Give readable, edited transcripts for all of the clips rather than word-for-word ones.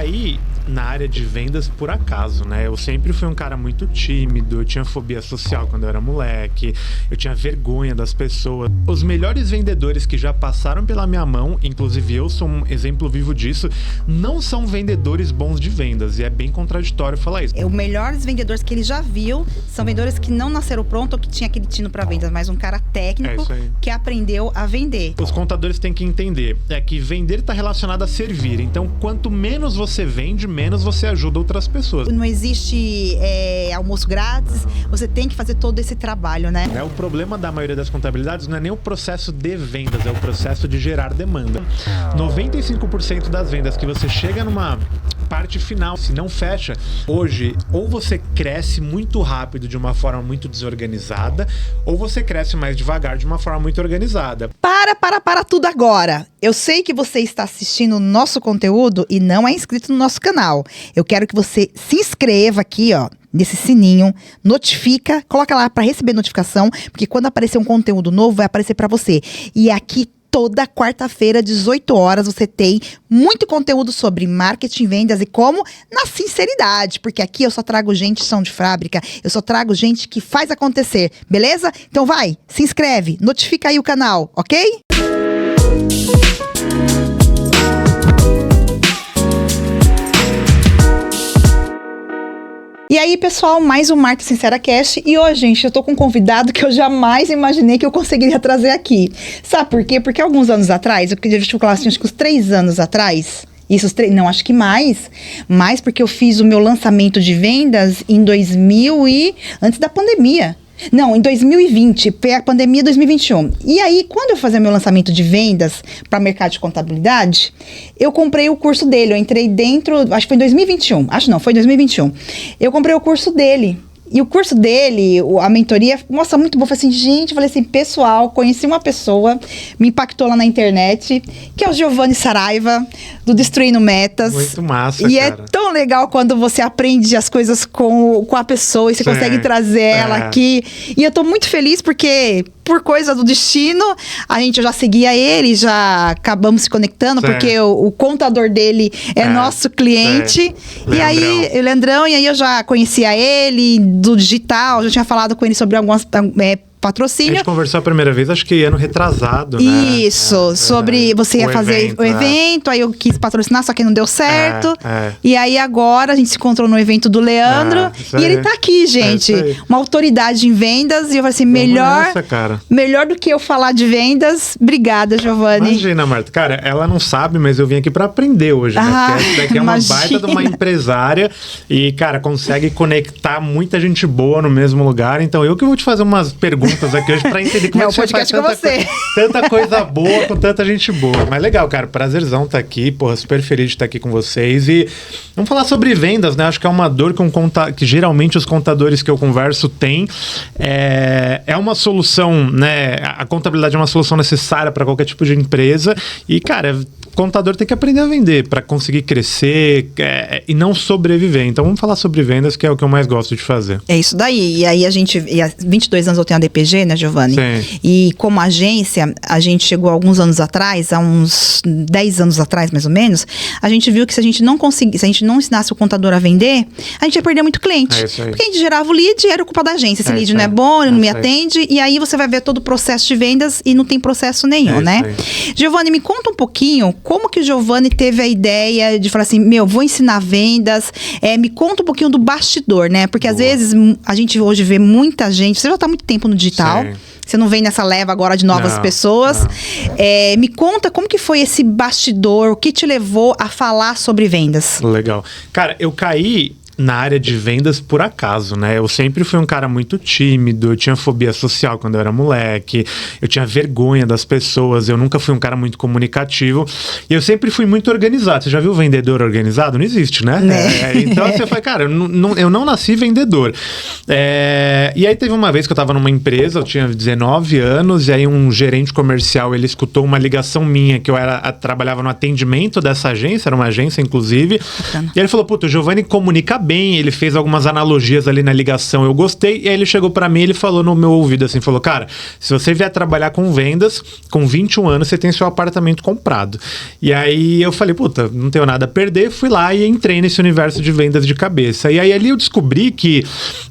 caí na área de vendas por acaso, né? Eu sempre fui um cara muito tímido, eu tinha fobia social quando eu era moleque, eu tinha vergonha das pessoas. Os melhores vendedores que já passaram pela minha mão, inclusive eu sou um exemplo vivo disso, não são vendedores bons de vendas, e é bem contraditório falar isso. Os melhores vendedores que ele já viu são vendedores que não nasceram pronto ou que tinha aquele tino para vendas, mas um cara técnico que aprendeu a vender. Os contadores têm que entender que vender está relacionado a servir, então quanto menos você vende, menos você ajuda outras pessoas. Não existe almoço grátis, você tem que fazer todo esse trabalho, né? O problema da maioria das contabilidades não é nem o processo de vendas, é o processo de gerar demanda. 95% das vendas que você chega numa parte final, se não fecha, hoje, ou você cresce muito rápido de uma forma muito desorganizada, ou você cresce mais devagar de uma forma muito organizada. Para tudo agora! Eu sei que você está assistindo o nosso conteúdo e não é inscrito no nosso canal. Eu quero que você se inscreva aqui, ó, nesse sininho, notifica, coloca lá para receber notificação, porque quando aparecer um conteúdo novo, vai aparecer para você. E aqui toda quarta-feira, 18 horas, você tem muito conteúdo sobre marketing, vendas e como na sinceridade, porque aqui eu só trago gente chão de fábrica, eu só trago gente que faz acontecer, beleza? Então vai, se inscreve, notifica aí o canal, ok? E aí, pessoal, mais um Marta Sincera Cast. E hoje, gente, eu tô com um convidado que eu jamais imaginei que eu conseguiria trazer aqui. Sabe por quê? Porque alguns anos atrás, eu queria falar assim, acho que uns 3 anos atrás, não, acho que mais porque eu fiz o meu lançamento de vendas em antes da pandemia. Não, em 2020, foi a pandemia 2021. E aí, quando eu fazia meu lançamento de vendas para mercado de contabilidade, eu comprei o curso dele. Eu entrei dentro, acho que foi em 2021. Foi em 2021. Eu comprei o curso dele. E o curso dele, a mentoria, nossa, muito bom. Falei assim, pessoal, conheci uma pessoa, me impactou lá na internet, que é o Giovanni Saraiva, do Destruindo Metas. Muito massa, e cara. É tão legal quando você aprende as coisas com a pessoa e você consegue trazer ela aqui. E eu tô muito feliz porque, por coisa do destino, eu já seguia ele, já acabamos se conectando, porque o contador dele é nosso cliente. E aí, o Leandrão, e aí eu já conhecia ele do digital, já tinha falado com ele sobre algumas patrocínio. A gente conversou a primeira vez, acho que ano retrasado, né? Isso, sobre você ia fazer o evento, aí eu quis patrocinar, só que não deu certo. E aí agora a gente se encontrou no evento do Leandro e ele tá aqui, gente. Uma autoridade em vendas. E eu falei assim, melhor do que eu falar de vendas. Obrigada, Giovanni. Imagina, Marta. Cara, ela não sabe, mas eu vim aqui pra aprender hoje, né? Porque essa daqui é uma baita de uma empresária e, cara, consegue conectar muita gente boa no mesmo lugar. Então eu que vou te fazer umas perguntas aqui hoje pra entender como é que você faz tanta coisa boa com tanta gente boa. Mas legal, cara, prazerzão estar aqui, porra, super feliz de estar aqui com vocês. E vamos falar sobre vendas, né? Acho que é uma dor que geralmente os contadores que eu converso têm. É uma solução, né? A contabilidade é uma solução necessária para qualquer tipo de empresa. E, cara, o contador tem que aprender a vender para conseguir crescer e não sobreviver. Então vamos falar sobre vendas, que é o que eu mais gosto de fazer. É isso daí. E aí há 22 anos eu tenho a DPG, né, Giovanni? Sim. E como agência, a gente chegou alguns anos atrás, há uns 10 anos atrás, mais ou menos, a gente viu que se a gente não ensinasse o contador a vender, a gente ia perder muito cliente. Porque a gente gerava o lead e era culpa da agência. Esse lead não é bom, ele não me atende, e aí você vai ver todo o processo de vendas e não tem processo nenhum, né? Giovanni, me conta um pouquinho como que o Giovanni teve a ideia de falar assim, vou ensinar vendas, me conta um pouquinho do bastidor, né? Porque às vezes a gente hoje vê muita gente, você já está há muito tempo no digital, você não vem nessa leva agora de novas pessoas. Me conta como que foi esse bastidor, o que te levou a falar sobre vendas? Legal. Cara, eu caí na área de vendas por acaso, né? Eu sempre fui um cara muito tímido, eu tinha fobia social quando eu era moleque, eu tinha vergonha das pessoas, eu nunca fui um cara muito comunicativo e eu sempre fui muito organizado. Você já viu vendedor organizado? Não existe, né? Então você foi, cara, eu não nasci vendedor. E aí teve uma vez que eu tava numa empresa, eu tinha 19 anos, e aí um gerente comercial, ele escutou uma ligação minha, que eu trabalhava no atendimento dessa agência, era uma agência, inclusive, e ele falou, puta, o Giovanni comunica bem, ele fez algumas analogias ali na ligação, eu gostei, e aí ele chegou pra mim e ele falou no meu ouvido assim, falou, cara, se você vier trabalhar com vendas, com 21 anos você tem seu apartamento comprado. E aí eu falei, puta, não tenho nada a perder, fui lá e entrei nesse universo de vendas de cabeça. E aí ali eu descobri que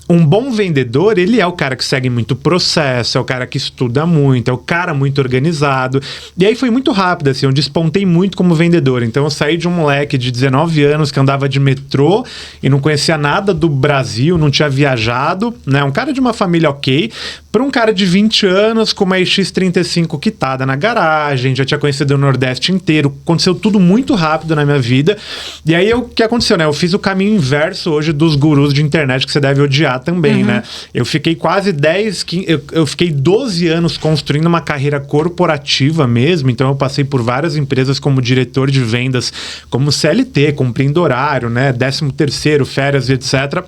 um bom vendedor, ele é o cara que segue muito processo, é o cara que estuda muito, é o cara muito organizado. E aí foi muito rápido, assim, eu despontei muito como vendedor. Então eu saí de um moleque de 19 anos que andava de metrô e não conhecia nada do Brasil, não tinha viajado, né? Um cara de uma família ok, para um cara de 20 anos com uma X35 quitada na garagem, já tinha conhecido o Nordeste inteiro, aconteceu tudo muito rápido na minha vida. E aí o que aconteceu, né? Eu fiz o caminho inverso hoje dos gurus de internet que você deve odiar também, né? Eu fiquei quase 15, eu fiquei 12 anos construindo uma carreira corporativa mesmo, então eu passei por várias empresas como diretor de vendas, como CLT, cumprindo horário, né? 13º, férias, etc.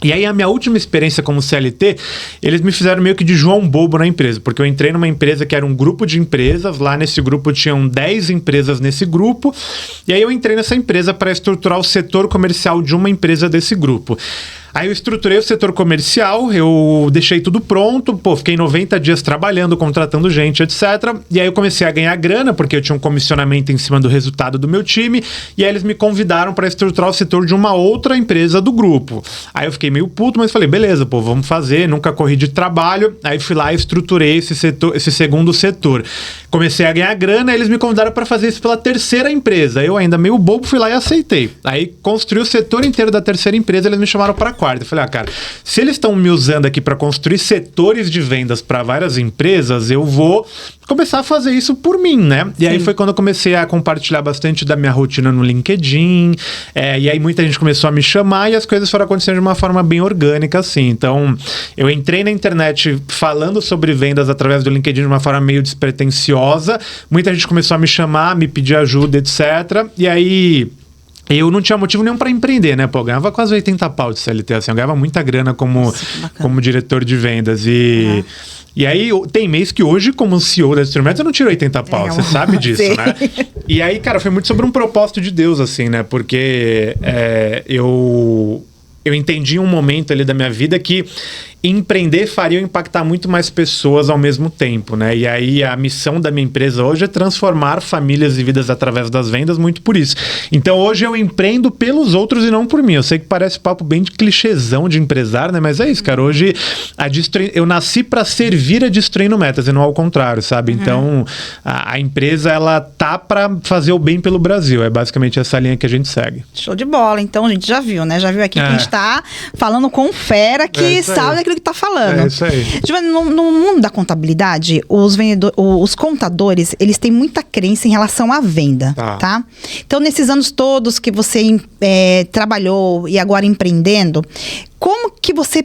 E aí a minha última experiência como CLT, eles me fizeram meio que de João Bobo na empresa, porque eu entrei numa empresa que era um grupo de empresas, lá nesse grupo tinham 10 empresas nesse grupo, e aí eu entrei nessa empresa para estruturar o setor comercial de uma empresa desse grupo. Aí eu estruturei o setor comercial, eu deixei tudo pronto, fiquei 90 dias trabalhando, contratando gente, etc. E aí eu comecei a ganhar grana, porque eu tinha um comissionamento em cima do resultado do meu time, e aí eles me convidaram para estruturar o setor de uma outra empresa do grupo. Aí eu fiquei meio puto, mas falei, beleza, vamos fazer, nunca corri de trabalho. Aí fui lá e estruturei esse segundo setor. Comecei a ganhar grana, aí eles me convidaram para fazer isso pela terceira empresa. Eu ainda meio bobo fui lá e aceitei. Aí construí o setor inteiro da terceira empresa, eles me chamaram para quarta. Eu falei, cara, se eles estão me usando aqui para construir setores de vendas para várias empresas, eu vou começar a fazer isso por mim, né? E aí foi quando eu comecei a compartilhar bastante da minha rotina no LinkedIn, e aí muita gente começou a me chamar e as coisas foram acontecendo de uma forma bem orgânica, assim. Então, eu entrei na internet falando sobre vendas através do LinkedIn de uma forma meio despretensiosa, muita gente começou a me chamar, me pedir ajuda, etc. E aí eu não tinha motivo nenhum para empreender, né? Eu ganhava quase 80 pau de CLT, assim, eu ganhava muita grana como diretor de vendas. E aí, tem mês que hoje, como CEO da Instrumentos, eu não tiro 80 pau, você sabe disso, né? E aí, cara, foi muito sobre um propósito de Deus, assim, né? Porque eu entendi um momento ali da minha vida que empreender faria eu impactar muito mais pessoas ao mesmo tempo, né? E aí a missão da minha empresa hoje é transformar famílias e vidas através das vendas, muito por isso. Então hoje eu empreendo pelos outros e não por mim. Eu sei que parece papo bem de clichêzão de empresário, né? Mas é isso, cara. Hoje eu nasci para servir a Destruindo Metas e não ao contrário, sabe? Então a empresa, ela tá para fazer o bem pelo Brasil. É basicamente essa linha que a gente segue. Show de bola. Então a gente já viu, né? Já viu aqui que a gente tá falando com um fera que sabe daquilo que tá falando. É isso aí. No mundo da contabilidade, os contadores, eles têm muita crença em relação à venda, tá? Então, nesses anos todos que você trabalhou e agora empreendendo, como que você...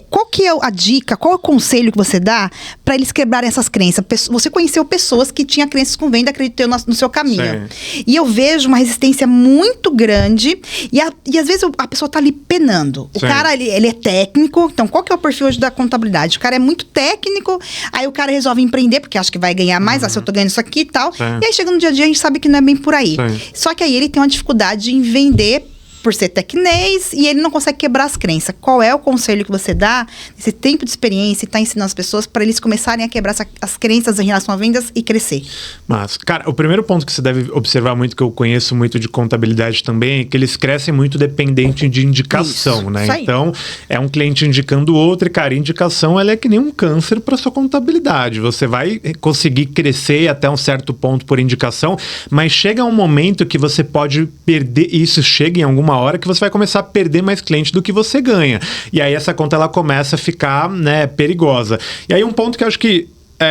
qual que é a dica, qual é o conselho que você dá para eles quebrarem essas crenças? Você conheceu pessoas que tinham crenças com venda, acreditou no seu caminho. Sim. E eu vejo uma resistência muito grande e às vezes a pessoa tá ali penando. O cara, ele é técnico. Então, qual que é o perfil hoje da contabilidade? O cara é muito técnico, aí o cara resolve empreender porque acha que vai ganhar mais, se eu tô ganhando isso aqui e tal. Sim. E aí chega no dia a dia, a gente sabe que não é bem por aí. Sim. Só que aí ele tem uma dificuldade em vender por ser tecnês e ele não consegue quebrar as crenças. Qual é o conselho que você dá nesse tempo de experiência e tá ensinando as pessoas para eles começarem a quebrar as crenças em relação a vendas e crescer? Mas, cara, o primeiro ponto que você deve observar muito, que eu conheço muito de contabilidade também, é que eles crescem muito dependente de indicação, isso, né? Isso aí. Então, é um cliente indicando o outro e, cara, indicação, ela é que nem um câncer para sua contabilidade. Você vai conseguir crescer até um certo ponto por indicação, mas chega um momento que você pode perder, isso chega em alguma hora que você vai começar a perder mais cliente do que você ganha. E aí essa conta, ela começa a ficar, né, perigosa. E aí um ponto que eu acho que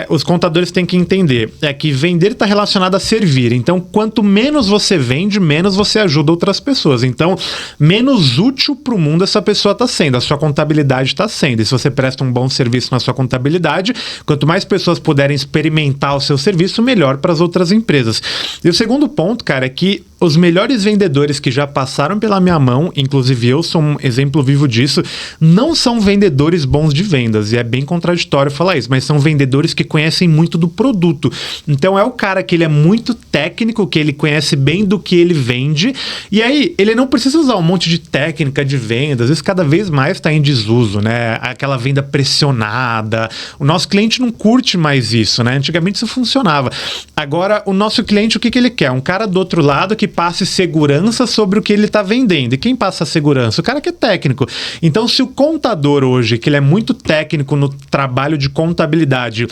os contadores têm que entender é que vender está relacionado a servir. Então, quanto menos você vende, menos você ajuda outras pessoas. Então, menos útil para o mundo essa pessoa está sendo. A sua contabilidade está sendo. E se você presta um bom serviço na sua contabilidade, quanto mais pessoas puderem experimentar o seu serviço, melhor para as outras empresas. E o segundo ponto, cara, é que os melhores vendedores que já passaram pela minha mão, inclusive eu sou um exemplo vivo disso, não são vendedores bons de vendas. E é bem contraditório falar isso, mas são vendedores que conhecem muito do produto. Então é o cara que ele é muito técnico, que ele conhece bem do que ele vende. E aí ele não precisa usar um monte de técnica de vendas. Isso cada vez mais está em desuso, né? Aquela venda pressionada. O nosso cliente não curte mais isso, né? Antigamente isso funcionava. Agora o nosso cliente, o que ele quer? Um cara do outro lado que passe segurança sobre o que ele está vendendo. E quem passa a segurança? O cara que é técnico. Então, se o contador hoje, que ele é muito técnico no trabalho de contabilidade,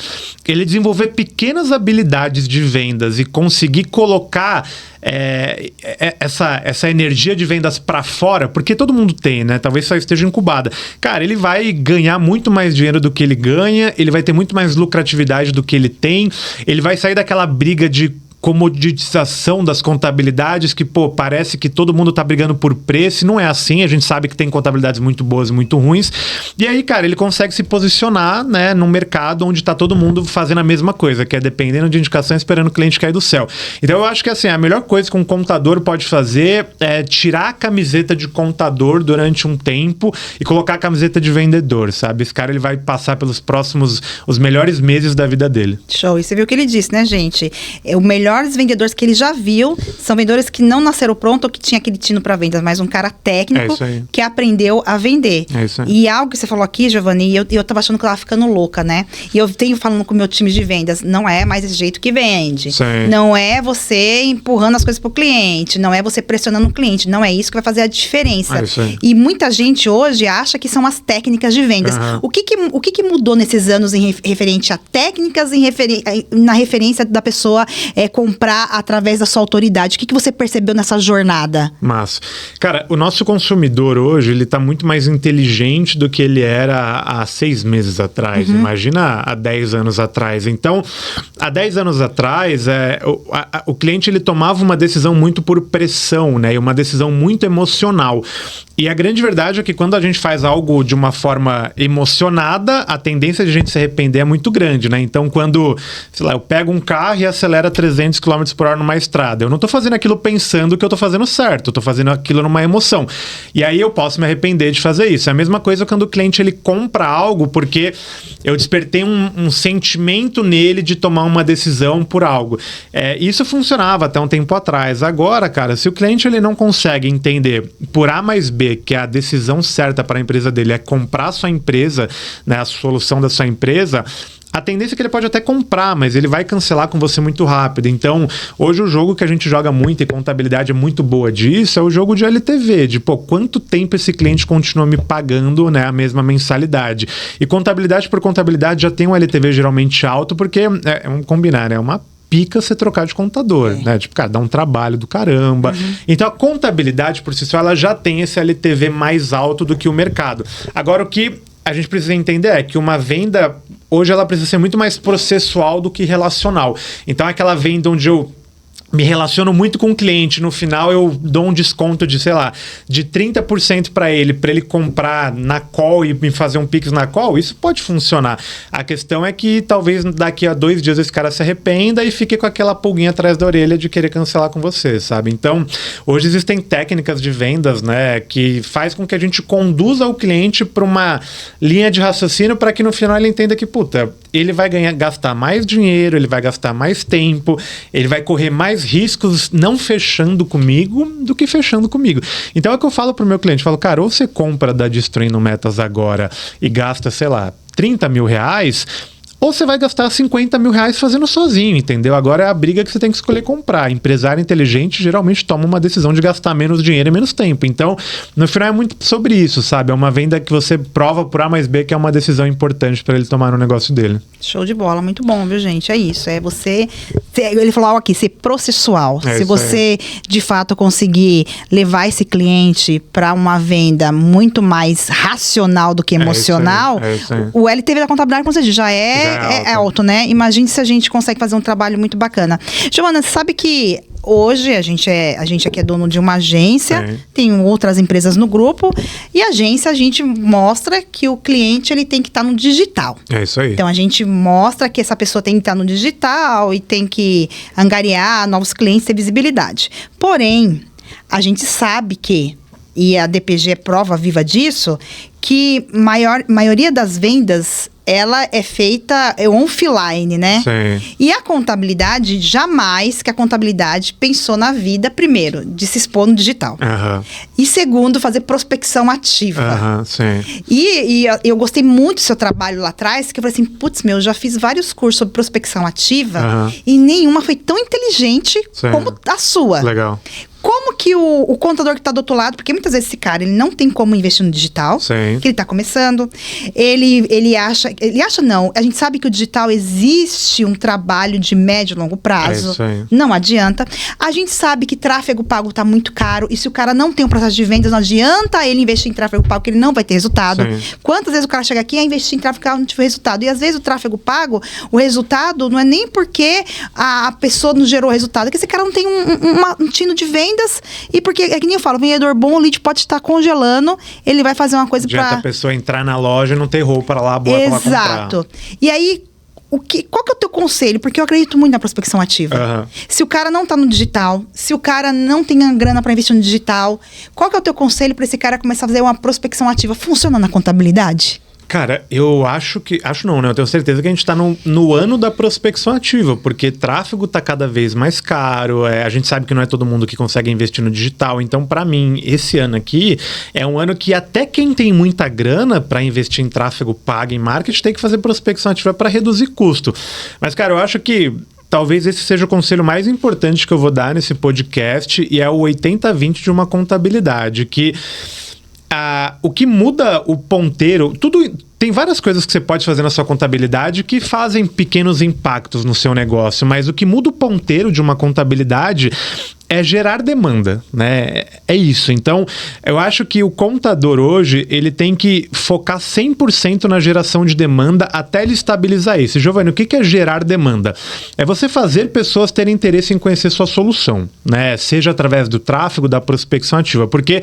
ele desenvolver pequenas habilidades de vendas e conseguir colocar essa energia de vendas para fora, porque todo mundo tem, né? Talvez só esteja incubada. Cara, ele vai ganhar muito mais dinheiro do que ele ganha, ele vai ter muito mais lucratividade do que ele tem, ele vai sair daquela briga de comoditização das contabilidades, que, pô, parece que todo mundo tá brigando por preço, e não é assim, a gente sabe que tem contabilidades muito boas e muito ruins, e aí, cara, ele consegue se posicionar, né, num mercado onde tá todo mundo fazendo a mesma coisa, que é dependendo de indicação, esperando o cliente cair do céu. Então, eu acho que, assim, a melhor coisa que um contador pode fazer é tirar a camiseta de contador durante um tempo e colocar a camiseta de vendedor, sabe? Esse cara, ele vai passar pelos próximos, os melhores meses da vida dele. Show, e você viu o que ele disse, né, gente? O melhores vendedores que ele já viu são vendedores que não nasceram pronto ou que tinha aquele tino para vendas, mas um cara técnico que aprendeu a vender. É isso aí. E algo que você falou aqui, Giovanni, e eu tava achando que eu tava ficando louca, né? E eu tenho falando com o meu time de vendas, não é mais esse jeito que vende. Sim. Não é você empurrando as coisas pro cliente, não é você pressionando o cliente, não é isso que vai fazer a diferença. É isso aí. E muita gente hoje acha que são as técnicas de vendas. O que mudou nesses anos em referente a técnicas, na referência da pessoa comprar através da sua autoridade? O que você percebeu nessa jornada? Mas, cara, o nosso consumidor hoje, ele tá muito mais inteligente do que ele era há 6 meses atrás. Imagina há 10 anos atrás. Então, há 10 anos atrás, o cliente, ele tomava uma decisão muito por pressão, né? E uma decisão muito emocional. E a grande verdade é que quando a gente faz algo de uma forma emocionada, a tendência de a gente se arrepender é muito grande, né? Então, quando, sei lá, eu pego um carro e acelera 300 km por hora numa estrada, eu não tô fazendo aquilo pensando que eu tô fazendo certo, eu tô fazendo aquilo numa emoção. E aí eu posso me arrepender de fazer isso. É a mesma coisa quando o cliente, ele compra algo porque eu despertei um sentimento nele de tomar uma decisão por algo. Isso funcionava até um tempo atrás. Agora, cara, se o cliente, ele não consegue entender por A mais B que a decisão certa para a empresa dele é comprar a sua empresa, né, a solução da sua empresa, a tendência é que ele pode até comprar, mas ele vai cancelar com você muito rápido. Então, hoje o jogo que a gente joga muito, e contabilidade é muito boa disso, é o jogo de LTV, de, pô, quanto tempo esse cliente continua me pagando, né, a mesma mensalidade. E contabilidade por contabilidade já tem um LTV geralmente alto, porque, vamos combinar, né, uma pica você trocar de contador, né? Tipo, cara, dá um trabalho do caramba. Então, a contabilidade, por si só, ela já tem esse LTV mais alto do que o mercado. Agora, o que a gente precisa entender é que uma venda, hoje, ela precisa ser muito mais processual do que relacional. Então, aquela venda onde eu me relaciono muito com o cliente, no final eu dou um desconto de, sei lá, de 30% para ele comprar na call e me fazer um Pix na call, isso pode funcionar. A questão é que talvez daqui a 2 dias esse cara se arrependa e fique com aquela pulguinha atrás da orelha de querer cancelar com você, sabe? Então, hoje existem técnicas de vendas, né, que faz com que a gente conduza o cliente para uma linha de raciocínio para que no final ele entenda que, puta, ele vai gastar mais dinheiro, ele vai gastar mais tempo, ele vai correr mais riscos não fechando comigo do que fechando comigo. Então é o que eu falo pro meu cliente, eu falo, cara, ou você compra da Destruindo Metas agora e gasta, sei lá, 30 mil reais, ou você vai gastar 50 mil reais fazendo sozinho, entendeu? Agora é a briga que você tem que escolher comprar. Empresário inteligente geralmente toma uma decisão de gastar menos dinheiro e menos tempo. Então, no final é muito sobre isso, sabe? É uma venda que você prova por A mais B que é uma decisão importante para ele tomar no negócio dele. Show de bola, muito bom, viu, gente? É isso, é você... Ele falou aqui, ser processual. Se você, de fato, conseguir levar esse cliente para uma venda muito mais racional do que emocional, o LTV da contabilidade, como você diz, já é alto, né? Imagine se a gente consegue fazer um trabalho muito bacana. Giovana, sabe que hoje a gente aqui é dono de uma agência, tem outras empresas no grupo, e a agência a gente mostra que o cliente ele tem que estar no digital. É isso aí. Então a gente mostra que essa pessoa tem que estar no digital e tem que angariar novos clientes, ter visibilidade. Porém, a gente sabe que, e a DPG é prova viva disso, que maioria das vendas, ela é feita offline, né? Sim. E a contabilidade, jamais que a contabilidade pensou na vida, primeiro, de se expor no digital. E segundo, fazer prospecção ativa. Sim. E eu gostei muito do seu trabalho lá atrás, que eu falei assim, putz, eu já fiz vários cursos sobre prospecção ativa e nenhuma foi tão inteligente como a sua. Legal. Como que o contador que está do outro lado, porque muitas vezes esse cara, ele não tem como investir no digital, Sim. que ele está começando, ele acha não, a gente sabe que o digital existe um trabalho de médio e longo prazo, isso aí. Não adianta, a gente sabe que tráfego pago está muito caro, e se o cara não tem um processo de vendas, não adianta ele investir em tráfego pago, que ele não vai ter resultado. Sim. Quantas vezes o cara chega aqui e investir em tráfego pago e não tiver resultado? E às vezes o tráfego pago, o resultado não é nem porque a pessoa não gerou resultado, é que esse cara não tem um tino de vendas, e porque, é que nem eu falo, o vendedor bom, o lead pode estar congelando, ele vai fazer uma coisa a pessoa entrar na loja e não ter roupa lá boa pra ela comprar. Exato. E aí, qual que é o teu conselho? Porque eu acredito muito na prospecção ativa. Se o cara não tá no digital, se o cara não tem a grana para investir no digital, qual que é o teu conselho para esse cara começar a fazer uma prospecção ativa? Funciona na contabilidade? Cara, eu acho que... Acho não, né? Eu tenho certeza que a gente tá no ano da prospecção ativa, porque tráfego tá cada vez mais caro, a gente sabe que não é todo mundo que consegue investir no digital, então pra mim, esse ano aqui é um ano que até quem tem muita grana pra investir em tráfego pago, em marketing, tem que fazer prospecção ativa pra reduzir custo. Mas, cara, eu acho que talvez esse seja o conselho mais importante que eu vou dar nesse podcast, e é o 80-20 de uma contabilidade, que... o que muda o ponteiro, tem várias coisas que você pode fazer na sua contabilidade que fazem pequenos impactos no seu negócio, mas o que muda o ponteiro de uma contabilidade é gerar demanda, né? É isso. Então, eu acho que o contador hoje, ele tem que focar 100% na geração de demanda até ele estabilizar isso. Giovanni, o que é gerar demanda? É você fazer pessoas terem interesse em conhecer sua solução, né? Seja através do tráfego, da prospecção ativa. Porque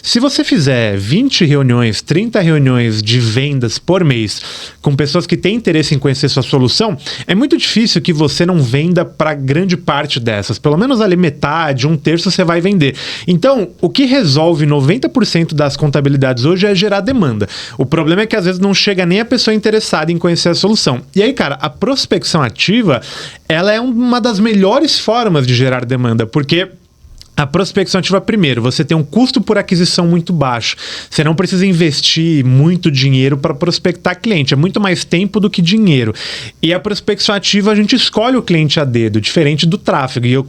se você fizer 20 reuniões, 30 reuniões de vendas por mês com pessoas que têm interesse em conhecer sua solução, é muito difícil que você não venda para grande parte dessas. Pelo menos ali metade, um terço você vai vender. Então, o que resolve 90% das contabilidades hoje é gerar demanda. O problema é que às vezes não chega nem a pessoa interessada em conhecer a solução. E aí, cara, a prospecção ativa, ela é uma das melhores formas de gerar demanda, porque a prospecção ativa, primeiro, você tem um custo por aquisição muito baixo. Você não precisa investir muito dinheiro para prospectar cliente. É muito mais tempo do que dinheiro. E a prospecção ativa, a gente escolhe o cliente a dedo, diferente do tráfego. E eu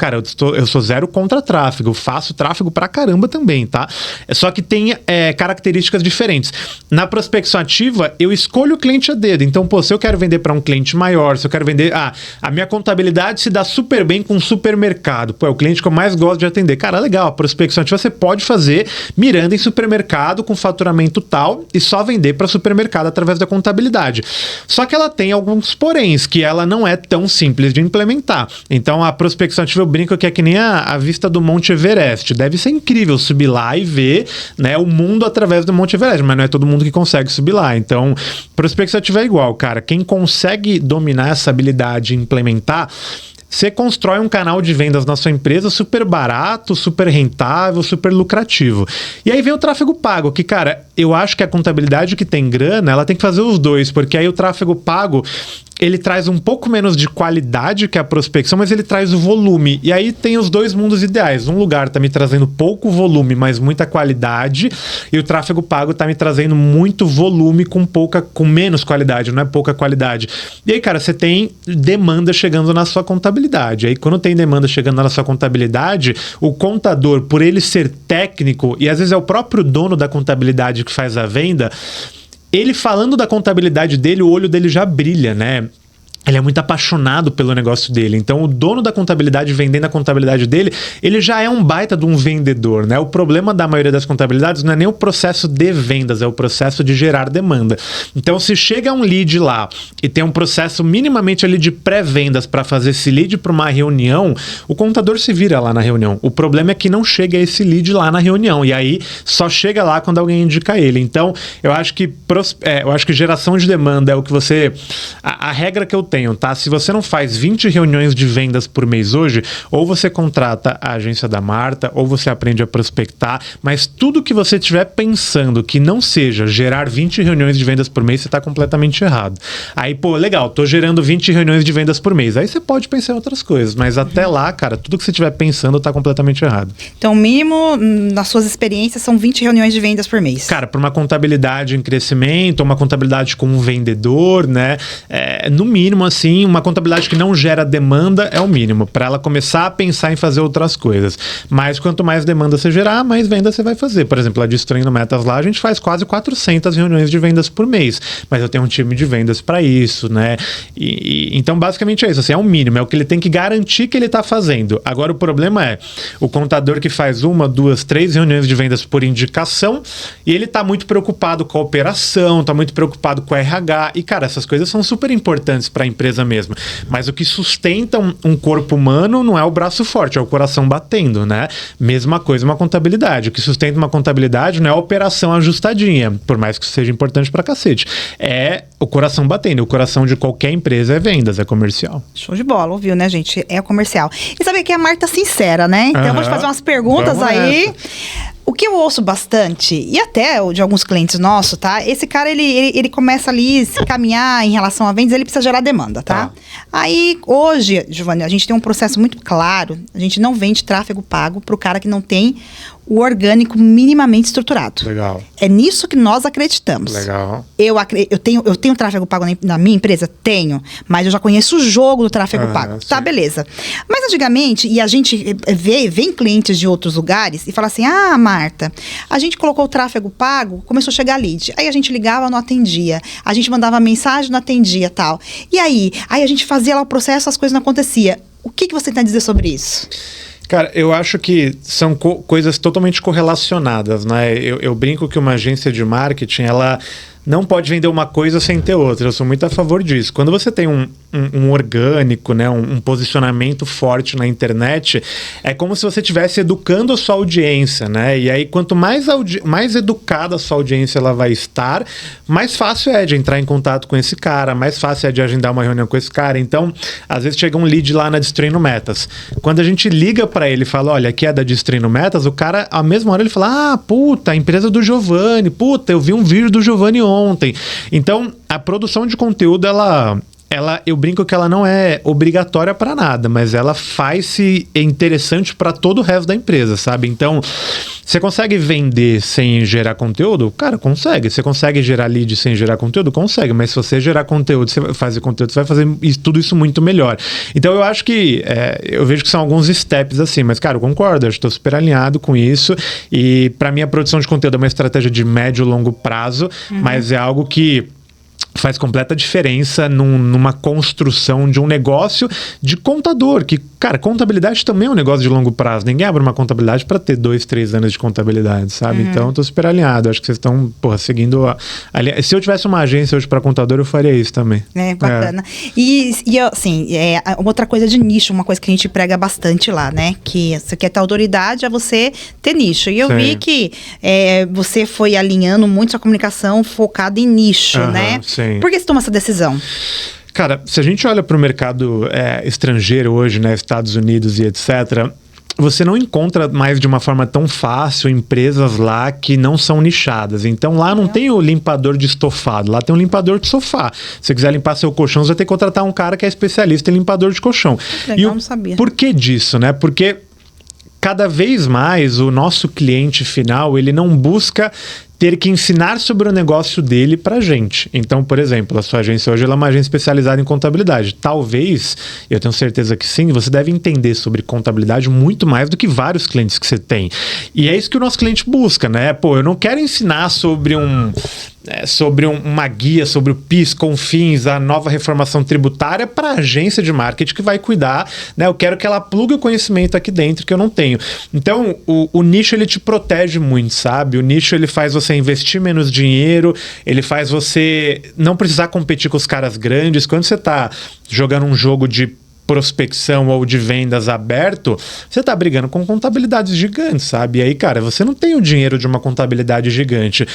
sou zero contra tráfego. Eu faço tráfego pra caramba também, tá? Só que tem características diferentes. Na prospecção ativa, eu escolho o cliente a dedo. Então, se eu quero vender para um cliente maior, se eu quero vender... a minha contabilidade se dá super bem com um supermercado. É o cliente que eu mais gosto de atender. Cara, legal, a prospecção ativa você pode fazer mirando em supermercado com faturamento tal e só vender para supermercado através da contabilidade. Só que ela tem alguns poréns, que ela não é tão simples de implementar. Então, a prospecção ativa, eu brinco que é que nem a vista do Monte Everest. Deve ser incrível subir lá e ver, né, o mundo através do Monte Everest, mas não é todo mundo que consegue subir lá. Então, prospecção ativa é igual, cara. Quem consegue dominar essa habilidade e implementar, você constrói um canal de vendas na sua empresa super barato, super rentável, super lucrativo. E aí vem o tráfego pago, que, cara, eu acho que a contabilidade que tem grana, ela tem que fazer os dois, porque aí o tráfego pago, ele traz um pouco menos de qualidade que a prospecção, mas ele traz o volume. E aí tem os dois mundos ideais. Um lugar tá me trazendo pouco volume, mas muita qualidade, e o tráfego pago tá me trazendo muito volume com menos qualidade, não é pouca qualidade. E aí, cara, você tem demanda chegando na sua contabilidade. Aí, quando tem demanda chegando na sua contabilidade, o contador, por ele ser técnico, e às vezes é o próprio dono da contabilidade que faz a venda, ele falando da contabilidade dele, o olho dele já brilha, né? ele é muito apaixonado pelo negócio dele. Então, o dono da contabilidade vendendo a contabilidade dele, ele já é um baita de um vendedor, né? O problema da maioria das contabilidades não é nem o processo de vendas, é o processo de gerar demanda. Então, se chega um lead lá e tem um processo minimamente ali de pré-vendas para fazer esse lead para uma reunião, o contador se vira lá na reunião. O problema é que não chega esse lead lá na reunião. E aí, só chega lá quando alguém indica ele. Então, eu acho que geração de demanda é o que você... A regra que eu tenho, tá? Se você não faz 20 reuniões de vendas por mês hoje, ou você contrata a agência da Marta, ou você aprende a prospectar, mas tudo que você estiver pensando que não seja gerar 20 reuniões de vendas por mês, você está completamente errado. Aí, pô, legal, tô gerando 20 reuniões de vendas por mês. Aí você pode pensar em outras coisas, mas até lá, cara, tudo que você estiver pensando tá completamente errado. Então, o mínimo, nas suas experiências, são 20 reuniões de vendas por mês. Cara, para uma contabilidade em crescimento, uma contabilidade com um vendedor, né? No mínimo, assim, uma contabilidade que não gera demanda é o mínimo, para ela começar a pensar em fazer outras coisas. Mas quanto mais demanda você gerar, mais venda você vai fazer. Por exemplo, a Destruindo Metas lá, a gente faz quase 400 reuniões de vendas por mês, mas eu tenho um time de vendas para isso, né? Então, basicamente é isso, assim, é o mínimo, é o que ele tem que garantir que ele está fazendo. Agora, o problema é o contador que faz 1, 2, 3 reuniões de vendas por indicação e ele está muito preocupado com a operação, está muito preocupado com a RH e, cara, essas coisas são super importantes para a empresa mesmo. Mas o que sustenta um corpo humano não é o braço forte, é o coração batendo, né? Mesma coisa uma contabilidade. O que sustenta uma contabilidade não é a operação ajustadinha, por mais que isso seja importante pra cacete. É o coração batendo. O coração de qualquer empresa é vendas, é comercial. Show de bola, ouviu, né, gente? É comercial. E sabe que a Marta é sincera, né? Então eu vou te fazer umas perguntas aí. O que eu ouço bastante, e até de alguns clientes nossos, tá? Esse cara, ele começa ali a se caminhar em relação a vendas, ele precisa gerar demanda, tá? Aí, hoje, Giovanni, a gente tem um processo muito claro. A gente não vende tráfego pago pro cara que não tem o orgânico minimamente estruturado. Legal. É nisso que nós acreditamos. Legal. Eu tenho tráfego pago na minha empresa? Tenho. Mas eu já conheço o jogo do tráfego pago. Tá, beleza. Mas antigamente, e a gente vem clientes de outros lugares e fala assim, Marta, a gente colocou o tráfego pago, começou a chegar lead. Aí a gente ligava, não atendia. A gente mandava mensagem, não atendia, tal. E aí a gente fazia lá o processo, as coisas não aconteciam. O que você tem a dizer sobre isso? Cara, eu acho que são coisas totalmente correlacionadas, né? Eu brinco que uma agência de marketing, ela não pode vender uma coisa sem ter outra. Eu sou muito a favor disso. Quando você tem um orgânico, né, um posicionamento forte na internet, é como se você estivesse educando a sua audiência, né? E aí, quanto mais educada a sua audiência ela vai estar, mais fácil é de entrar em contato com esse cara, mais fácil é de agendar uma reunião com esse cara. Então, às vezes chega um lead lá na Destruindo Metas. Quando a gente liga para ele e fala, olha, aqui é da Destruindo Metas, o cara, à mesma hora, ele fala, puta, a empresa do Giovanni, puta, eu vi um vídeo do Giovanni ontem. Então, a produção de conteúdo, eu brinco que ela não é obrigatória para nada, mas ela faz-se interessante para todo o resto da empresa, sabe? Então, você consegue vender sem gerar conteúdo? Cara, consegue. Você consegue gerar lead sem gerar conteúdo? Consegue. Mas se você gerar conteúdo, você vai fazer conteúdo, você vai fazer tudo isso muito melhor. Então, eu acho que... eu vejo que são alguns steps assim, mas, cara, eu concordo. Eu estou super alinhado com isso. E, para mim, a produção de conteúdo é uma estratégia de médio e longo prazo, mas é algo que faz completa diferença numa construção de um negócio de contador, que, cara, contabilidade também é um negócio de longo prazo. Ninguém abre uma contabilidade para ter 2, 3 anos de contabilidade, sabe? Então, eu tô super alinhado. Acho que vocês estão, seguindo se eu tivesse uma agência hoje para contador, eu faria isso também. Bacana. E assim, outra coisa de nicho, uma coisa que a gente prega bastante lá, né? Que você quer ter autoridade, é você ter nicho. E eu vi que você foi alinhando muito sua comunicação focada em nicho, né? Sim. Por que você toma essa decisão? Cara, se a gente olha para o mercado estrangeiro hoje, né, Estados Unidos e etc., você não encontra mais de uma forma tão fácil empresas lá que não são nichadas. Então lá não tem o limpador de estofado, lá tem um limpador de sofá. Se você quiser limpar seu colchão, você vai ter que contratar um cara que é especialista em limpador de colchão. Legal, não sabia. Por que disso, né? Porque cada vez mais o nosso cliente final, ele não busca ter que ensinar sobre o negócio dele pra gente. Então, por exemplo, a sua agência hoje ela é uma agência especializada em contabilidade. Talvez, eu tenho certeza que sim, você deve entender sobre contabilidade muito mais do que vários clientes que você tem. E é isso que o nosso cliente busca, né? Eu não quero ensinar sobre sobre uma guia sobre o PIS, CONFINS, a nova reformação tributária para a agência de marketing que vai cuidar, né? Eu quero que ela plugue o conhecimento aqui dentro que eu não tenho. Então, o nicho, ele te protege muito, sabe? O nicho, ele faz você investir menos dinheiro, ele faz você não precisar competir com os caras grandes. Quando você está jogando um jogo de prospecção ou de vendas aberto, você tá brigando com contabilidades gigantes, sabe? E aí, cara, você não tem o dinheiro de uma contabilidade gigante.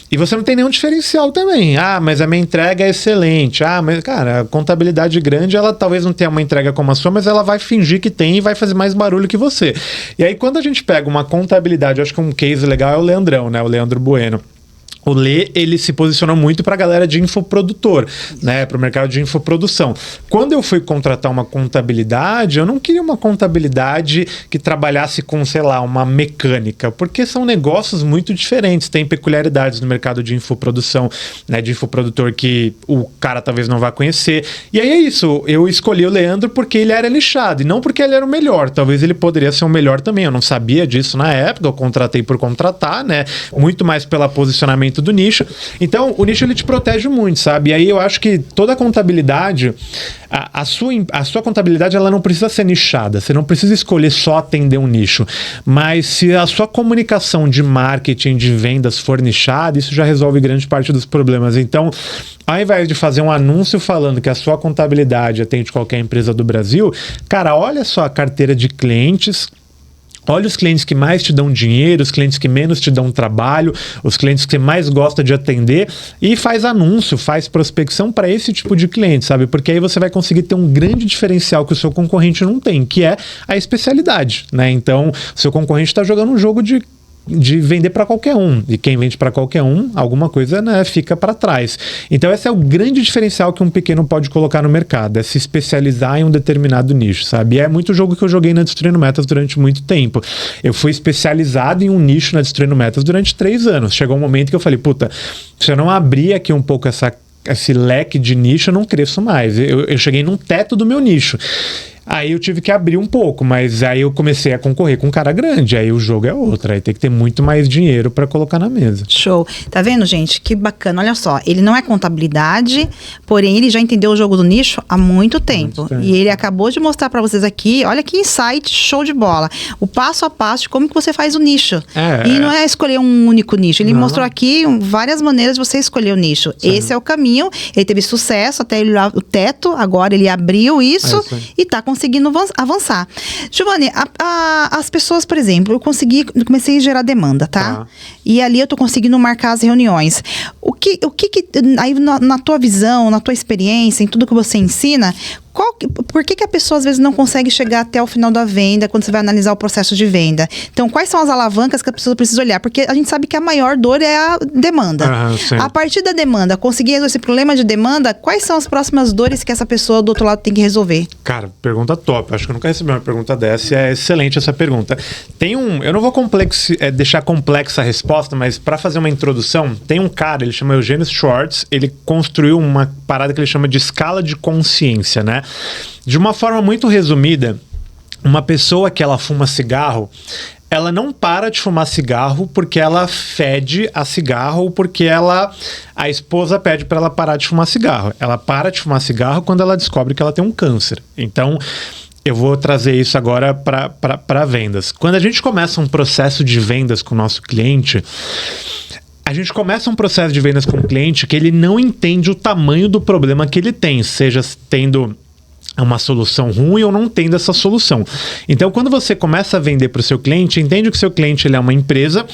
E você não tem nenhum diferencial também. Ah, mas a minha entrega é excelente. Ah, mas, cara, a contabilidade grande, ela talvez não tenha uma entrega como a sua, mas ela vai fingir que tem e vai fazer mais barulho que você. E aí, quando a gente pega uma contabilidade, eu acho que um case legal é o Leandrão, né? O Leandro Bueno. O Lê, ele se posicionou muito para a galera de infoprodutor, né, para o mercado de infoprodução. Quando eu fui contratar uma contabilidade, eu não queria uma contabilidade que trabalhasse com, sei lá, uma mecânica, porque são negócios muito diferentes, tem peculiaridades no mercado de infoprodução, né, de infoprodutor que o cara talvez não vá conhecer. E aí é isso, eu escolhi o Leandro porque ele era nichado, e não porque ele era o melhor, talvez ele poderia ser o melhor também, eu não sabia disso na época, eu contratei por contratar, né, muito mais pelo posicionamento do nicho. Então, o nicho, ele te protege muito, sabe? E aí eu acho que toda a contabilidade, a sua contabilidade, ela não precisa ser nichada. Você não precisa escolher só atender um nicho. Mas se a sua comunicação de marketing, de vendas for nichada, isso já resolve grande parte dos problemas. Então, ao invés de fazer um anúncio falando que a sua contabilidade atende qualquer empresa do Brasil, cara, olha só a carteira de clientes. Olha os clientes que mais te dão dinheiro, os clientes que menos te dão trabalho, os clientes que você mais gosta de atender e faz anúncio, faz prospecção para esse tipo de cliente, sabe? Porque aí você vai conseguir ter um grande diferencial que o seu concorrente não tem, que é a especialidade, né? Então, o seu concorrente está jogando um jogo de vender para qualquer um, e quem vende para qualquer um, alguma coisa, né, fica para trás. Então esse é o grande diferencial que um pequeno pode colocar no mercado, é se especializar em um determinado nicho, sabe? E é muito jogo que eu joguei na Destruindo Metas durante muito tempo. Eu fui especializado em um nicho na Destruindo Metas durante 3 anos. Chegou um momento que eu falei, puta, se eu não abrir aqui um pouco esse leque de nicho, eu não cresço mais. Eu cheguei num teto do meu nicho. Aí eu tive que abrir um pouco, mas aí eu comecei a concorrer com um cara grande, aí o jogo é outro, aí tem que ter muito mais dinheiro para colocar na mesa. Show. Tá vendo, gente? Que bacana. Olha só, ele não é contabilidade, porém ele já entendeu o jogo do nicho há muito tempo. E ele acabou de mostrar para vocês aqui, olha que insight, show de bola. O passo a passo de como que você faz o nicho. E não é escolher um único nicho. Ele mostrou aqui várias maneiras de você escolher o nicho. Sim. Esse é o caminho. Ele teve sucesso até ele o teto, agora ele abriu isso e tá conseguindo avançar. Giovanni, as pessoas, por exemplo, eu comecei a gerar demanda, tá? E ali eu tô conseguindo marcar as reuniões. O que aí na tua visão, na tua experiência, em tudo que você ensina, por que a pessoa às vezes não consegue chegar até o final da venda quando você vai analisar o processo de venda? Então, quais são as alavancas que a pessoa precisa olhar? Porque a gente sabe que a maior dor é a demanda. A partir da demanda, conseguir resolver esse problema de demanda, quais são as próximas dores que essa pessoa do outro lado tem que resolver? Cara, pergunta top. Acho que eu nunca recebi uma pergunta dessa e é excelente essa pergunta. Eu não vou deixar complexa a resposta, mas para fazer uma introdução, tem um cara, ele chama Eugênio Schwartz, ele construiu uma parada que ele chama de escala de consciência, né? De uma forma muito resumida, uma pessoa que ela fuma cigarro, ela não para de fumar cigarro porque ela fede a cigarro ou porque a esposa pede para ela parar de fumar cigarro. Ela para de fumar cigarro quando ela descobre que ela tem um câncer. Então, eu vou trazer isso agora para vendas. Quando a gente começa um processo de vendas com o nosso cliente, a gente começa um processo de vendas com o cliente que ele não entende o tamanho do problema que ele tem, seja tendo uma solução ruim ou não tendo essa solução. Então, quando você começa a vender para o seu cliente, entende que o seu cliente ele é uma empresa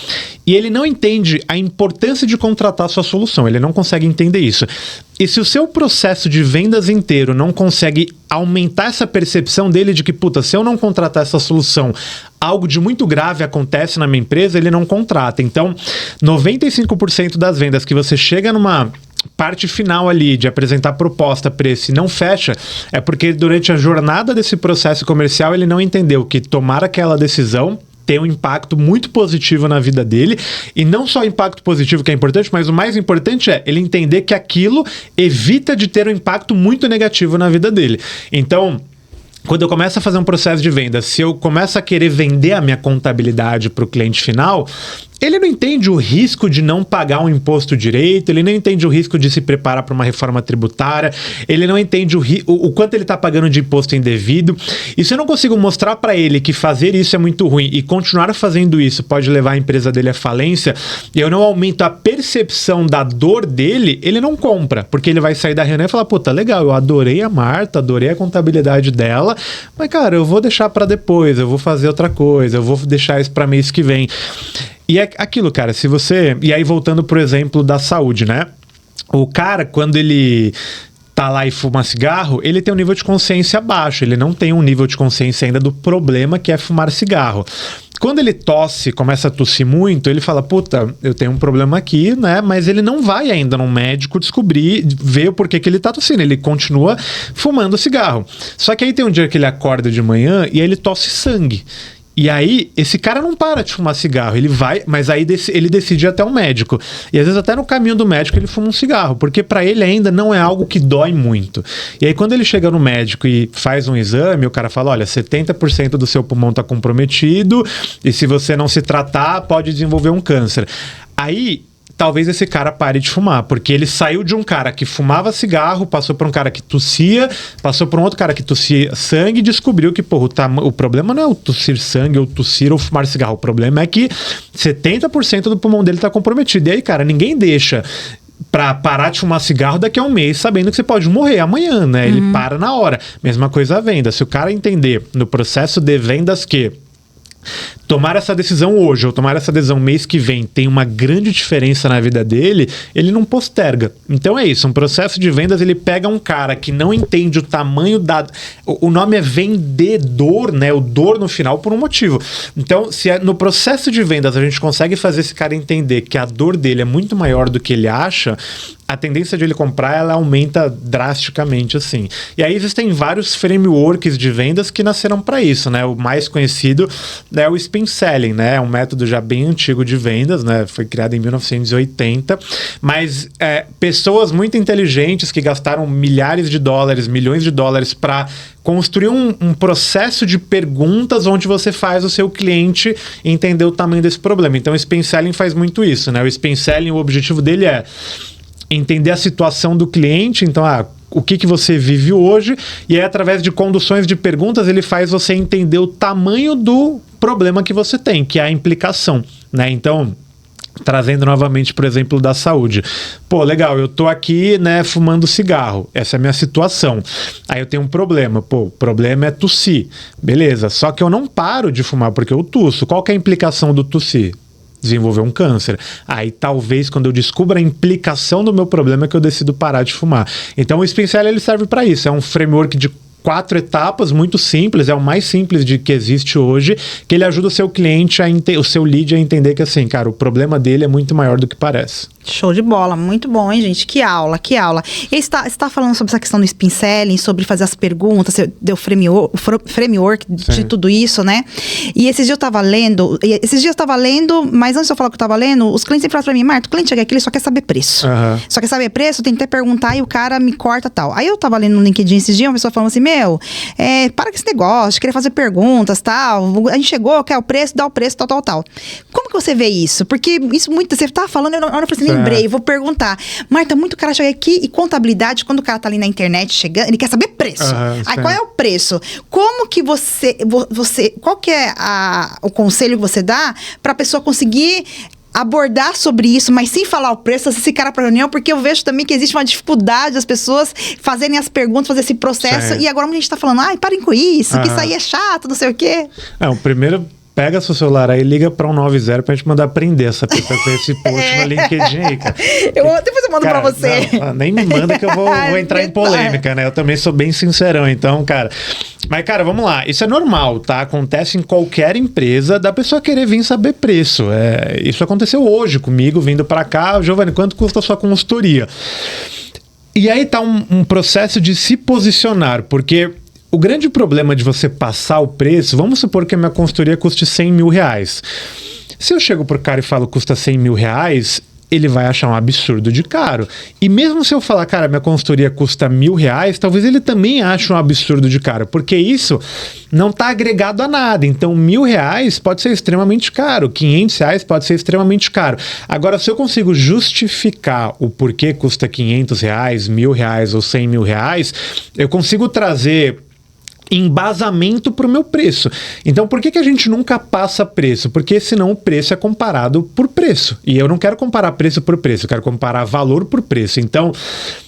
e ele não entende a importância de contratar a sua solução. Ele não consegue entender isso. E se o seu processo de vendas inteiro não consegue aumentar essa percepção dele de que, puta, se eu não contratar essa solução, algo de muito grave acontece na minha empresa, ele não contrata. Então, 95% das vendas que você chega numa parte final ali de apresentar proposta, preço e não fecha, é porque durante a jornada desse processo comercial ele não entendeu que tomar aquela decisão tem um impacto muito positivo na vida dele, e não só o impacto positivo que é importante, mas o mais importante é ele entender que aquilo evita de ter um impacto muito negativo na vida dele. Então, quando eu começo a fazer um processo de venda, se eu começo a querer vender a minha contabilidade para o cliente final, ele não entende o risco de não pagar um imposto direito, ele não entende o risco de se preparar para uma reforma tributária, ele não entende o quanto ele está pagando de imposto indevido. E se eu não consigo mostrar para ele que fazer isso é muito ruim e continuar fazendo isso pode levar a empresa dele à falência, e eu não aumento a percepção da dor dele, ele não compra, porque ele vai sair da reunião e falar, puta, legal, eu adorei a Marta, adorei a contabilidade dela, mas cara, eu vou deixar para depois, eu vou fazer outra coisa, eu vou deixar isso para mês que vem. E é aquilo, cara, se você... E aí, voltando pro exemplo da saúde, né? O cara, quando ele tá lá e fuma cigarro, ele tem um nível de consciência baixo. Ele não tem um nível de consciência ainda do problema que é fumar cigarro. Quando ele tosse, começa a tossir muito, ele fala, puta, eu tenho um problema aqui, né? Mas ele não vai ainda num médico descobrir, ver o porquê que ele tá tossindo. Ele continua fumando cigarro. Só que aí tem um dia que ele acorda de manhã e aí ele tosse sangue. E aí, esse cara não para de fumar cigarro, ele vai, mas aí ele decide ir até um médico. E às vezes até no caminho do médico ele fuma um cigarro, porque para ele ainda não é algo que dói muito. E aí quando ele chega no médico e faz um exame, o cara fala, olha, 70% do seu pulmão tá comprometido, e se você não se tratar, pode desenvolver um câncer. Aí... talvez esse cara pare de fumar, porque ele saiu de um cara que fumava cigarro, passou para um cara que tossia, passou para um outro cara que tossia sangue e descobriu que, porra, o problema não é o tossir sangue ou tossir ou fumar cigarro, o problema é que 70% do pulmão dele tá comprometido. E aí, cara, ninguém deixa pra parar de fumar cigarro daqui a um mês, sabendo que você pode morrer amanhã, né? Ele para na hora. Mesma coisa a venda. Se o cara entender no processo de vendas que tomar essa decisão hoje ou tomar essa decisão mês que vem tem uma grande diferença na vida dele, ele não posterga. Então é isso, um processo de vendas, ele pega um cara que não entende o tamanho da... O nome é vendedor, né? O dor no final por um motivo. Então, se no processo de vendas a gente consegue fazer esse cara entender que a dor dele é muito maior do que ele acha, a tendência de ele comprar, ela aumenta drasticamente, assim. E aí existem vários frameworks de vendas que nasceram para isso, né? O mais conhecido é o Spin Selling, né? É um método já bem antigo de vendas, né? Foi criado em 1980, mas pessoas muito inteligentes que gastaram milhares de dólares, milhões de dólares para construir um processo de perguntas onde você faz o seu cliente entender o tamanho desse problema. Então o Spin Selling faz muito isso, né? O Spin Selling, o objetivo dele é entender a situação do cliente, então, o que você vive hoje, e aí, através de conduções de perguntas, ele faz você entender o tamanho do problema que você tem, que é a implicação, né? Então, trazendo novamente, por exemplo, da saúde. Pô, legal, eu tô aqui, né, fumando cigarro. Essa é a minha situação. Aí eu tenho um problema. Pô, o problema é tossir. Beleza, só que eu não paro de fumar porque eu tusso. Qual que é a implicação do tossir? Desenvolver um câncer. Aí talvez quando eu descubra a implicação do meu problema é que eu decido parar de fumar. Então o Spin Selling, ele serve para isso. É um framework de 4 etapas, muito simples, é o mais simples que existe hoje, que ele ajuda o seu cliente, o seu lead a entender que assim, cara, o problema dele é muito maior do que parece. Show de bola, muito bom, hein, gente? Que aula, que aula. E você está falando sobre essa questão do Spin Selling, sobre fazer as perguntas, você deu o framework de tudo isso, né? E esses dias eu estava lendo, mas antes de eu falar o que eu estava lendo, os clientes sempre falam pra mim, Marta, o cliente chega aqui, ele só quer saber preço. Só quer saber preço, tem que até perguntar e o cara me corta e tal. Aí eu estava lendo no LinkedIn esses dias, uma pessoa falando assim, para com esse negócio de querer fazer perguntas, tal, a gente chegou, quer o preço, dá o preço, tal. Como que você vê isso? Porque isso muito, você tá falando, eu falei assim, lembrei, vou perguntar. Marta, muito cara chega aqui e contabilidade, quando o cara tá ali na internet chegando, ele quer saber preço. Aí qual é o preço? Como que você qual que é o conselho que você dá pra pessoa conseguir abordar sobre isso, mas sem falar o preço, esse cara para reunião, porque eu vejo também que existe uma dificuldade das pessoas fazerem as perguntas, fazer esse processo, e agora a gente tá falando, parem com isso, que isso aí é chato, não sei o quê. O primeiro... Pega seu celular aí e liga pra 190 pra gente mandar prender essa pessoa com esse post no LinkedIn aí, cara. Depois eu mando pra você. Não, nem me manda que eu vou entrar em polêmica, né? Eu também sou bem sincerão, então, cara... Mas, cara, vamos lá. Isso é normal, tá? Acontece em qualquer empresa da pessoa querer vir saber preço. Isso aconteceu hoje comigo, vindo pra cá. Giovanni, quanto custa a sua consultoria? E aí tá um processo de se posicionar, porque... O grande problema de você passar o preço, vamos supor que a minha consultoria custe 100 mil reais. Se eu chego pro cara e falo custa 100 mil reais, ele vai achar um absurdo de caro. E mesmo se eu falar, cara, minha consultoria custa R$1.000, talvez ele também ache um absurdo de caro, porque isso não está agregado a nada. Então, R$1.000 pode ser extremamente caro, R$500 pode ser extremamente caro. Agora, se eu consigo justificar o porquê custa R$500, R$1.000 ou R$100.000, eu consigo trazer embasamento para o meu preço. Então, por que a gente nunca passa preço? Porque senão o preço é comparado por preço. E eu não quero comparar preço por preço, eu quero comparar valor por preço. Então,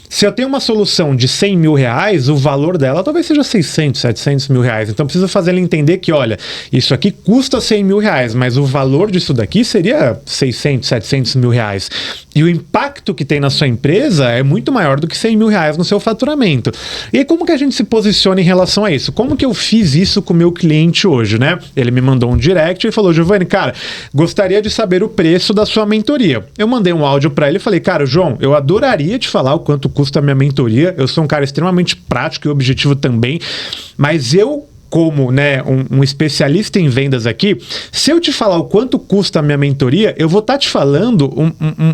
se eu tenho uma solução de R$100.000, o valor dela talvez seja 600, 700 mil reais. Então, preciso fazer ele entender que, olha, isso aqui custa R$100.000, mas o valor disso daqui seria 600, 700 mil reais. E o impacto que tem na sua empresa é muito maior do que R$100.000 no seu faturamento. E aí, como que a gente se posiciona em relação a isso? Como que eu fiz isso com o meu cliente hoje, né? Ele me mandou um direct e falou, Giovanni, cara, gostaria de saber o preço da sua mentoria. Eu mandei um áudio para ele e falei, cara, João, eu adoraria te falar o quanto custa a minha mentoria. Eu sou um cara extremamente prático e objetivo também, mas eu, como, né, um especialista em vendas aqui, se eu te falar o quanto custa a minha mentoria, eu vou estar te falando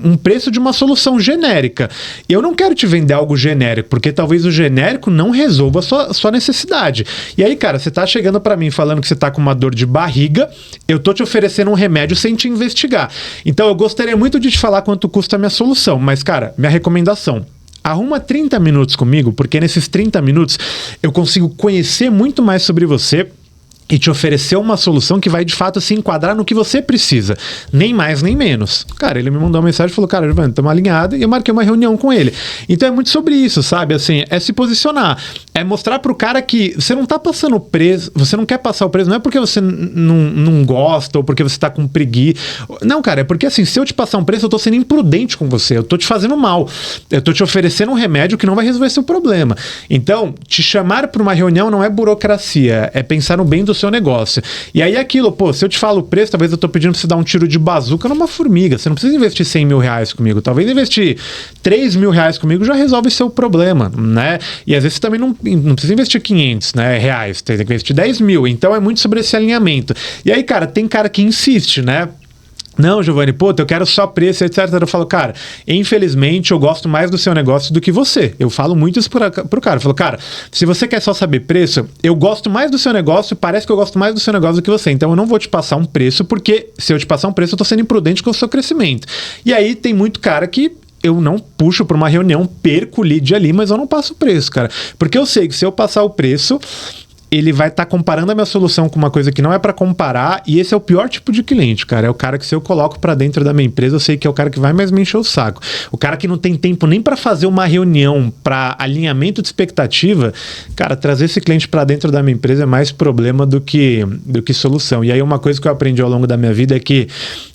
um preço de uma solução genérica. Eu não quero te vender algo genérico, porque talvez o genérico não resolva a sua necessidade. E aí, cara, você tá chegando para mim falando que você tá com uma dor de barriga, eu tô te oferecendo um remédio sem te investigar. Então, eu gostaria muito de te falar quanto custa a minha solução, mas, cara, minha recomendação: arruma 30 minutos comigo, porque nesses 30 minutos eu consigo conhecer muito mais sobre você e te oferecer uma solução que vai de fato se enquadrar no que você precisa, nem mais nem menos. Cara, ele me mandou uma mensagem e falou, cara, Giovanni, estamos alinhados, e eu marquei uma reunião com ele. Então é muito sobre isso, sabe? Assim, é se posicionar, é mostrar pro cara que você não tá passando preço, você não quer passar o preço, não é porque você não gosta ou porque você tá com preguiça. Não, cara, é porque assim, se eu te passar um preço, eu tô sendo imprudente com você, eu tô te fazendo mal, eu tô te oferecendo um remédio que não vai resolver seu problema. Então, te chamar para uma reunião não é burocracia, é pensar no bem do seu negócio. E aí aquilo, pô, se eu te falo o preço, talvez eu tô pedindo pra você dar um tiro de bazuca numa formiga. Você não precisa investir R$100.000 comigo. Talvez investir R$3.000 comigo já resolve seu problema, né? E às vezes você também não precisa investir 500, né, reais. Tem que investir 10 mil. Então é muito sobre esse alinhamento. E aí, cara, tem cara que insiste, né? Não, Giovanni, pô, eu quero só preço, etc. Eu falo, cara, infelizmente eu gosto mais do seu negócio do que você. Eu falo muito isso pro cara. Eu falo, cara, se você quer só saber preço, eu gosto mais do seu negócio, parece que eu gosto mais do seu negócio do que você. Então eu não vou te passar um preço, porque se eu te passar um preço, eu tô sendo imprudente com o seu crescimento. E aí tem muito cara que eu não puxo para uma reunião, perco o lead ali, mas eu não passo o preço, cara. Porque eu sei que se eu passar o preço, ele vai estar comparando a minha solução com uma coisa que não é para comparar, e esse é o pior tipo de cliente, cara. É o cara que, se eu coloco para dentro da minha empresa, eu sei que é o cara que vai mais me encher o saco. O cara que não tem tempo nem para fazer uma reunião para alinhamento de expectativa, cara, trazer esse cliente para dentro da minha empresa é mais problema do que solução. E aí uma coisa que eu aprendi ao longo da minha vida é que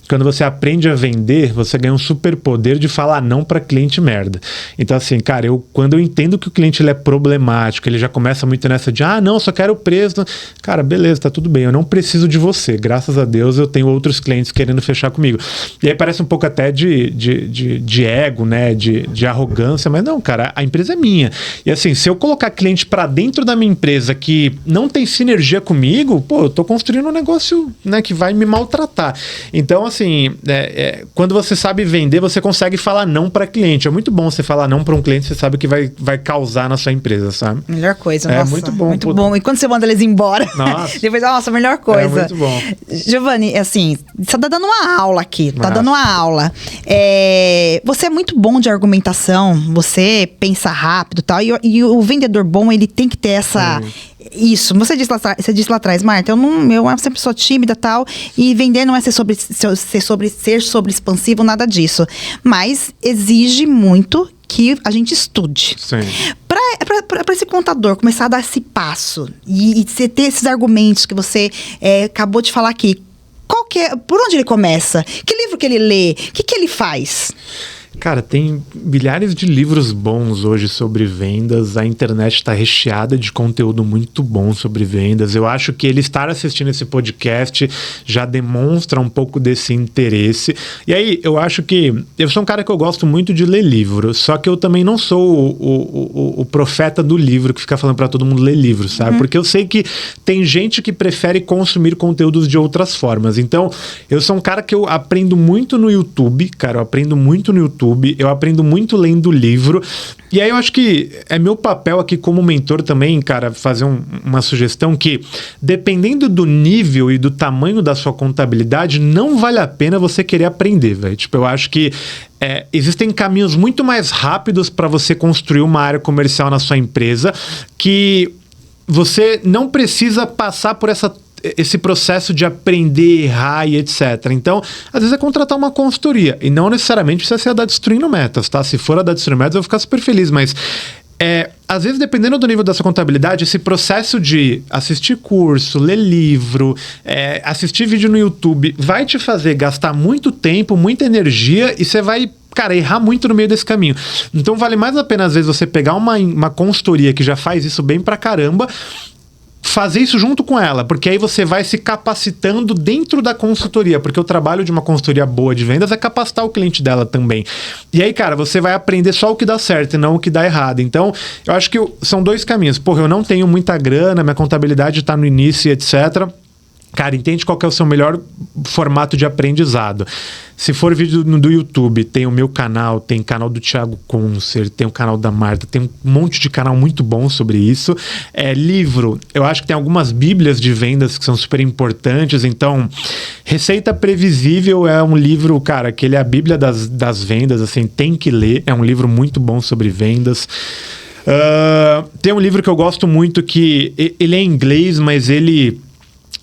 quando você aprende a vender, você ganha um superpoder de falar não para cliente merda. Então assim, cara, quando eu entendo que o cliente ele é problemático, ele já começa muito nessa de, não, só quero o preço. Cara, beleza, tá tudo bem, eu não preciso de você. Graças a Deus eu tenho outros clientes querendo fechar comigo. E aí parece um pouco até de ego, né, de arrogância, mas não, cara, a empresa é minha. E assim, se eu colocar cliente para dentro da minha empresa que não tem sinergia comigo, pô, eu tô construindo um negócio, né, que vai me maltratar. Então, assim, quando você sabe vender, você consegue falar não para cliente. É muito bom você falar não para um cliente, você sabe que vai causar na sua empresa, sabe? Melhor coisa, nossa. É muito bom. Muito bom. E quando você manda eles embora, depois, nossa, melhor coisa. É muito bom. Giovanni, assim, você tá dando uma aula aqui, dando uma aula. Você é muito bom de argumentação, você pensa rápido e tal, e o vendedor bom, ele tem que ter essa... Isso, você disse lá atrás, Marta, eu sempre sou tímida e tal, e vender não é ser sobre expansivo, nada disso. Mas exige muito que a gente estude. Sim. Para esse contador começar a dar esse passo e você ter esses argumentos que você acabou de falar aqui, por onde ele começa? Que livro que ele lê? O que ele faz? Cara, tem milhares de livros bons hoje sobre vendas, a internet está recheada de conteúdo muito bom sobre vendas. Eu acho que ele estar assistindo esse podcast já demonstra um pouco desse interesse. E aí, eu acho que... Eu sou um cara que eu gosto muito de ler livro, só que eu também não sou o profeta do livro que fica falando para todo mundo ler livro, sabe? Porque eu sei que tem gente que prefere consumir conteúdos de outras formas. Então, eu sou um cara que eu aprendo muito no YouTube, cara, eu aprendo muito no YouTube, eu aprendo muito lendo livro, e aí eu acho que é meu papel aqui como mentor também, cara, fazer uma sugestão que, dependendo do nível e do tamanho da sua contabilidade, não vale a pena você querer aprender, velho. Tipo, eu acho que existem caminhos muito mais rápidos para você construir uma área comercial na sua empresa, que você não precisa passar por esse processo de aprender, errar e etc. Então, às vezes é contratar uma consultoria. E não necessariamente precisa ser a da Destruindo Metas, tá? Se for a da Destruindo Metas, eu vou ficar super feliz. Mas, às vezes, dependendo do nível da sua contabilidade, esse processo de assistir curso, ler livro, assistir vídeo no YouTube, vai te fazer gastar muito tempo, muita energia, e você vai... cara, errar muito no meio desse caminho. Então vale mais a pena, às vezes, você pegar uma consultoria que já faz isso bem pra caramba, fazer isso junto com ela, porque aí você vai se capacitando dentro da consultoria, porque o trabalho de uma consultoria boa de vendas é capacitar o cliente dela também. E aí, cara, você vai aprender só o que dá certo e não o que dá errado. Então, eu acho que são dois caminhos. Porra, eu não tenho muita grana, minha contabilidade tá no início, etc. Cara, entende qual que é o seu melhor formato de aprendizado. Se for vídeo do YouTube, tem o meu canal, tem o canal do Thiago Concer, tem o canal da Marta, tem um monte de canal muito bom sobre isso. Livro, eu acho que tem algumas bíblias de vendas que são super importantes. Então, Receita Previsível é um livro, cara, que ele é a bíblia das vendas, assim, tem que ler. É um livro muito bom sobre vendas. Tem um livro que eu gosto muito que ele é em inglês, mas ele...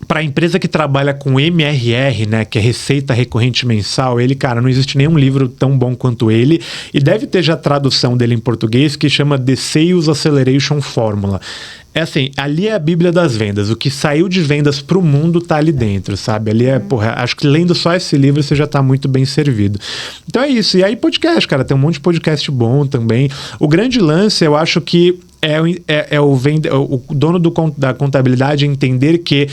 para a empresa que trabalha com MRR, né, que é Receita Recorrente Mensal, ele, cara, não existe nenhum livro tão bom quanto ele, e deve ter já a tradução dele em português, que chama The Sales Acceleration Formula. É assim, ali é a bíblia das vendas, o que saiu de vendas pro mundo tá ali dentro, sabe? Ali acho que lendo só esse livro você já tá muito bem servido. Então é isso, e aí podcast, cara, tem um monte de podcast bom também. O grande lance, eu acho que o dono da contabilidade entender que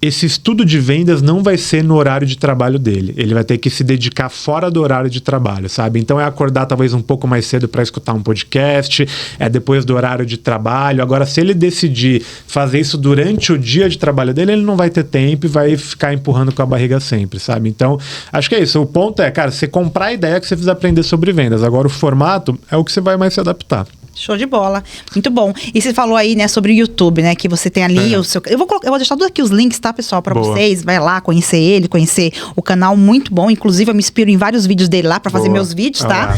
esse estudo de vendas não vai ser no horário de trabalho dele. Ele vai ter que se dedicar fora do horário de trabalho, sabe? Então é acordar talvez um pouco mais cedo para escutar um podcast, depois do horário de trabalho. Agora, se ele decidir fazer isso durante o dia de trabalho dele, ele não vai ter tempo e vai ficar empurrando com a barriga sempre, sabe? Então, acho que é isso. O ponto é, cara, você comprar a ideia que você precisa aprender sobre vendas. Agora, o formato é o que você vai mais se adaptar. Show de bola. Muito bom. E você falou aí, né, sobre o YouTube, né, que você tem ali o seu... Eu vou deixar tudo aqui os links, tá, pessoal, pra vocês. Vai lá, conhecer ele, conhecer o canal, muito bom. Inclusive, eu me inspiro em vários vídeos dele lá pra fazer meus vídeos, tá?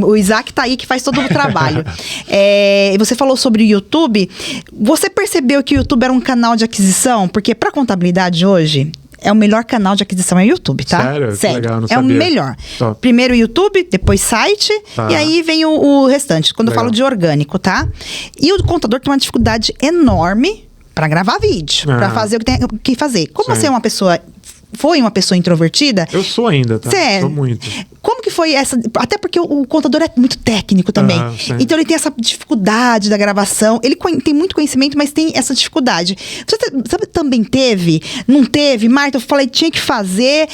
O Isaac tá aí que faz todo o trabalho. Você falou sobre o YouTube. Você percebeu que o YouTube era um canal de aquisição? Porque pra contabilidade hoje... é o melhor canal de aquisição é o YouTube, tá? Sério? Sério. Legal, não sabia. O melhor. Top. Primeiro o YouTube, depois site, e aí vem o restante, quando eu falo de orgânico, tá? E o contador tem uma dificuldade enorme para gravar vídeo, para fazer o que tem que fazer. Como você é uma pessoa... foi uma pessoa introvertida... Eu sou ainda, tá? Sou muito. Como que foi essa... Até porque o contador é muito técnico também. Então, ele tem essa dificuldade da gravação. Ele tem muito conhecimento, mas tem essa dificuldade. Você também teve? Não teve? Marta, eu falei, tinha que fazer,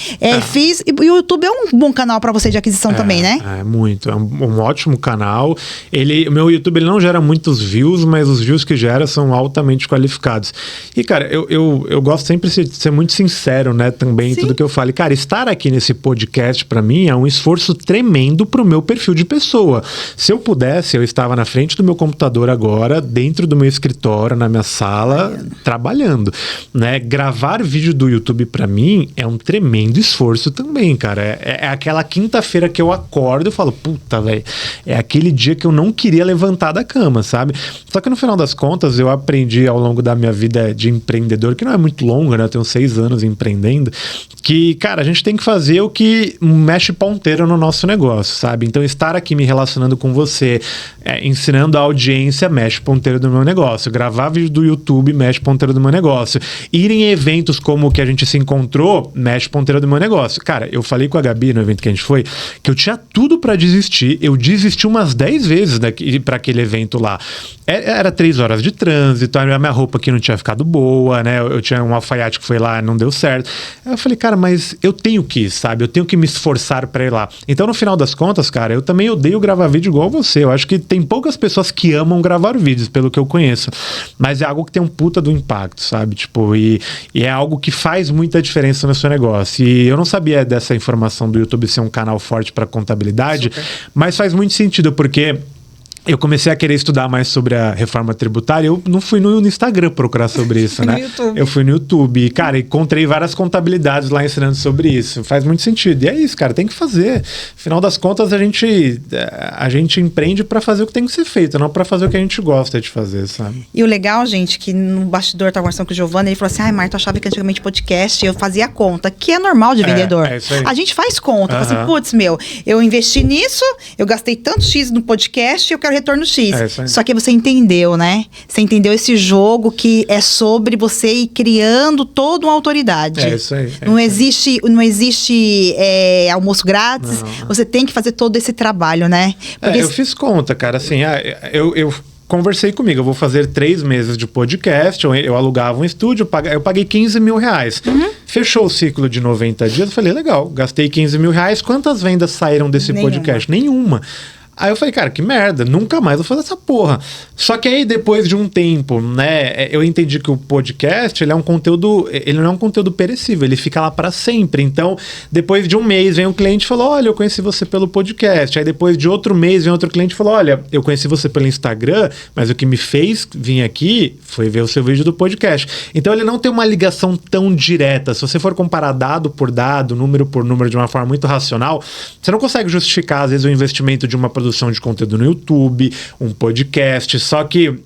fiz. E o YouTube é um bom canal para você de aquisição também, né? É, muito. É um ótimo canal. O meu YouTube, ele não gera muitos views, mas os views que gera são altamente qualificados. E, cara, eu gosto sempre de ser muito sincero, né? Também, tudo que eu falo. E, cara, estar aqui nesse podcast, pra mim, é um esforço tremendo pro meu perfil de pessoa. Se eu pudesse, eu estava na frente do meu computador agora, dentro do meu escritório, na minha sala, trabalhando, né? Gravar vídeo do YouTube pra mim é um tremendo esforço também, cara. É aquela quinta-feira que eu acordo e falo, puta, velho, é aquele dia que eu não queria levantar da cama, sabe? Só que no final das contas, eu aprendi ao longo da minha vida de empreendedor, que não é muito longa, né? Eu tenho 6 anos empreendendo, que, cara, a gente tem que fazer o que mexe ponteiro no nosso negócio, sabe? Então, estar aqui me relacionando com você, ensinando a audiência, mexe o ponteiro do meu negócio. Gravar vídeo do YouTube, mexe o ponteiro do meu negócio. Ir em eventos como o que a gente se encontrou, mexe o ponteiro do meu negócio. Cara, eu falei com a Gabi no evento que a gente foi, que eu tinha tudo pra desistir. Eu desisti umas 10 vezes pra aquele evento lá. Era 3 horas de trânsito, a minha roupa aqui não tinha ficado boa, né? Eu tinha um alfaiate que foi lá, não deu certo. Aí eu falei, cara, mas eu tenho que ir, sabe? Eu tenho que me esforçar pra ir lá. Então, no final das contas, cara, eu também odeio gravar vídeo igual você. Eu acho que tem poucas pessoas que amam gravar vídeos, pelo que eu conheço. Mas é algo que tem um puta do impacto, sabe? Tipo, e é algo que faz muita diferença no seu negócio. E eu não sabia dessa informação do YouTube ser um canal forte pra contabilidade, mas faz muito sentido, porque eu comecei a querer estudar mais sobre a reforma tributária. Eu não fui no Instagram procurar sobre isso, né? Eu fui no YouTube. E, cara, encontrei várias contabilidades lá ensinando sobre isso. Faz muito sentido. E é isso, cara, tem que fazer. Afinal das contas, a gente empreende pra fazer o que tem que ser feito, não pra fazer o que a gente gosta de fazer, sabe? E o legal, gente, que no bastidor tava conversando com o Giovanni, ele falou assim, Marta, eu achava que antigamente podcast eu fazia conta, que é normal de vendedor. Isso aí. A gente faz conta. Assim, putz, eu investi nisso, eu gastei tanto X no podcast, eu quero retorno X. Só que você entendeu, né? Você entendeu esse jogo que é sobre você ir criando toda uma autoridade. É isso aí. Não existe almoço grátis. Não. Você tem que fazer todo esse trabalho, né? Porque eu fiz conta, cara. Assim, eu conversei comigo, eu vou fazer 3 meses de podcast, eu alugava um estúdio, eu paguei 15 mil reais. Fechou o ciclo de 90 dias, eu falei, legal, gastei 15 mil reais, quantas vendas saíram desse podcast? Nenhuma. Aí eu falei, cara, que merda, nunca mais vou fazer essa porra. Só que aí, depois de um tempo, né, eu entendi que o podcast, ele não é um conteúdo perecível, ele fica lá pra sempre. Então, depois de um mês, vem um cliente e falou, olha, eu conheci você pelo podcast. Aí, depois de outro mês, vem outro cliente e falou, olha, eu conheci você pelo Instagram, mas o que me fez vir aqui foi ver o seu vídeo do podcast. Então, ele não tem uma ligação tão direta. Se você for comparar dado por dado, número por número, de uma forma muito racional, você não consegue justificar, às vezes, o investimento de uma produção de conteúdo no YouTube, um podcast, só que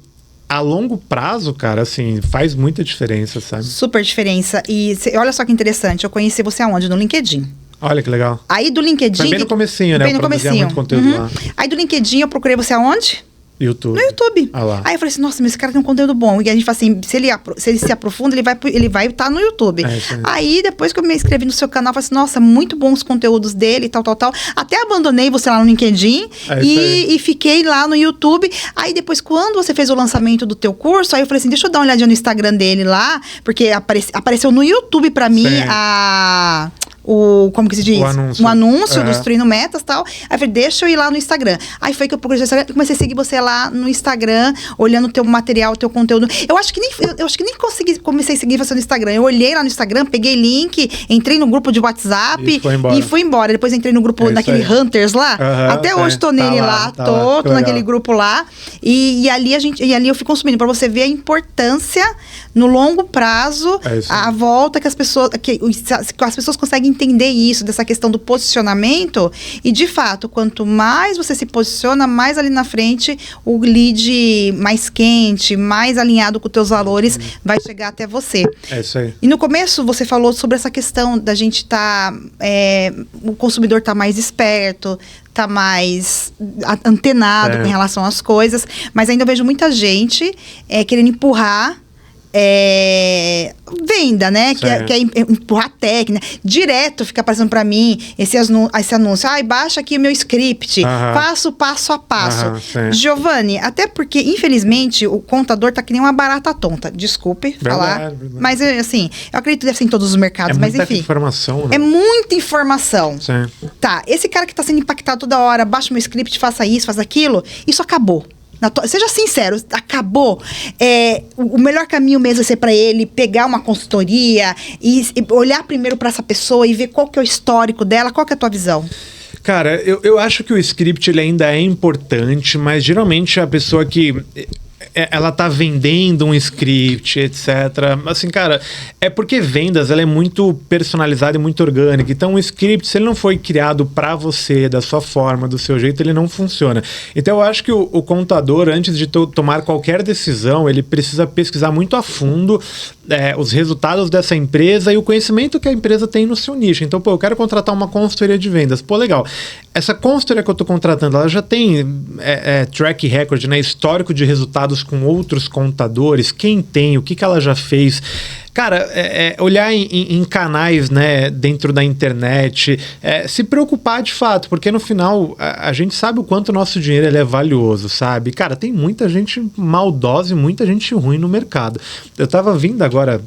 a longo prazo, cara, assim, faz muita diferença, sabe? Super diferença. E olha só que interessante, eu conheci você aonde? No LinkedIn. Olha que legal. Aí do LinkedIn... Foi bem no comecinho, né? Bem no comecinho. Muito conteúdo lá. Aí do LinkedIn eu procurei você aonde? YouTube. No YouTube. Aí eu falei assim, nossa, mas esse cara tem um conteúdo bom. E a gente fala assim, se ele se aprofunda, ele vai estar no YouTube. Aí, depois que eu me inscrevi no seu canal, eu falei assim, nossa, muito bons os conteúdos dele, tal. Até abandonei você lá no LinkedIn e fiquei lá no YouTube. Aí, depois, quando você fez o lançamento do teu curso, aí eu falei assim, deixa eu dar uma olhadinha no Instagram dele lá, porque apareceu no YouTube pra mim como que se diz? O anúncio do Destruindo Metas e tal. Aí eu falei, deixa eu ir lá no Instagram. Aí foi que eu procurei o Instagram, comecei a seguir você lá no Instagram, olhando o teu material, o teu conteúdo. Eu acho que nem comecei a seguir você no Instagram. Eu olhei lá no Instagram, peguei link, entrei no grupo de WhatsApp e fui embora. Depois entrei no grupo daquele Hunters lá. Até hoje tô nele tô naquele grupo lá. E ali eu fui consumindo, pra você ver a importância no longo prazo, a volta que as pessoas conseguem entender isso, dessa questão do posicionamento. E, de fato, quanto mais você se posiciona, mais ali na frente, o lead mais quente, mais alinhado com os teus valores, vai chegar até você. É isso aí. E no começo, você falou sobre essa questão da gente o consumidor tá mais esperto, tá mais antenado com relação às coisas, mas ainda eu vejo muita gente querendo empurrar venda, né? Que é empurrar técnica. Direto fica aparecendo pra mim esse anúncio. Baixa aqui o meu script. Passo a passo. Giovanni, até porque, infelizmente, o contador tá que nem uma barata tonta. Desculpe falar. Mas, assim, eu acredito que deve ser em todos os mercados. Mas, enfim. Informação, né? É muita informação. Sim. Tá, esse cara que tá sendo impactado toda hora, baixa o meu script, faça isso, faça aquilo. Isso acabou. Seja sincero, acabou. O melhor caminho mesmo é ser para ele pegar uma consultoria e olhar primeiro para essa pessoa e ver qual que é o histórico dela, qual que é a tua visão? Cara, eu acho que o script ele ainda é importante, mas geralmente a pessoa que... ela tá vendendo um script, etc. Assim, cara, é porque vendas, ela é muito personalizada e muito orgânica. Então, o script, se ele não foi criado para você, da sua forma, do seu jeito, ele não funciona. Então, eu acho que o contador, antes de tomar qualquer decisão, ele precisa pesquisar muito a fundo os resultados dessa empresa e o conhecimento que a empresa tem no seu nicho. Então, eu quero contratar uma consultoria de vendas. Legal. Essa consultoria que eu tô contratando, ela já tem track record, né? Histórico de resultados com outros contadores, quem tem, o que ela já fez. Cara, olhar em canais, né, dentro da internet, se preocupar de fato, porque no final a gente sabe o quanto o nosso dinheiro ele é valioso, sabe? Cara, tem muita gente maldosa e muita gente ruim no mercado. Eu tava vindo agora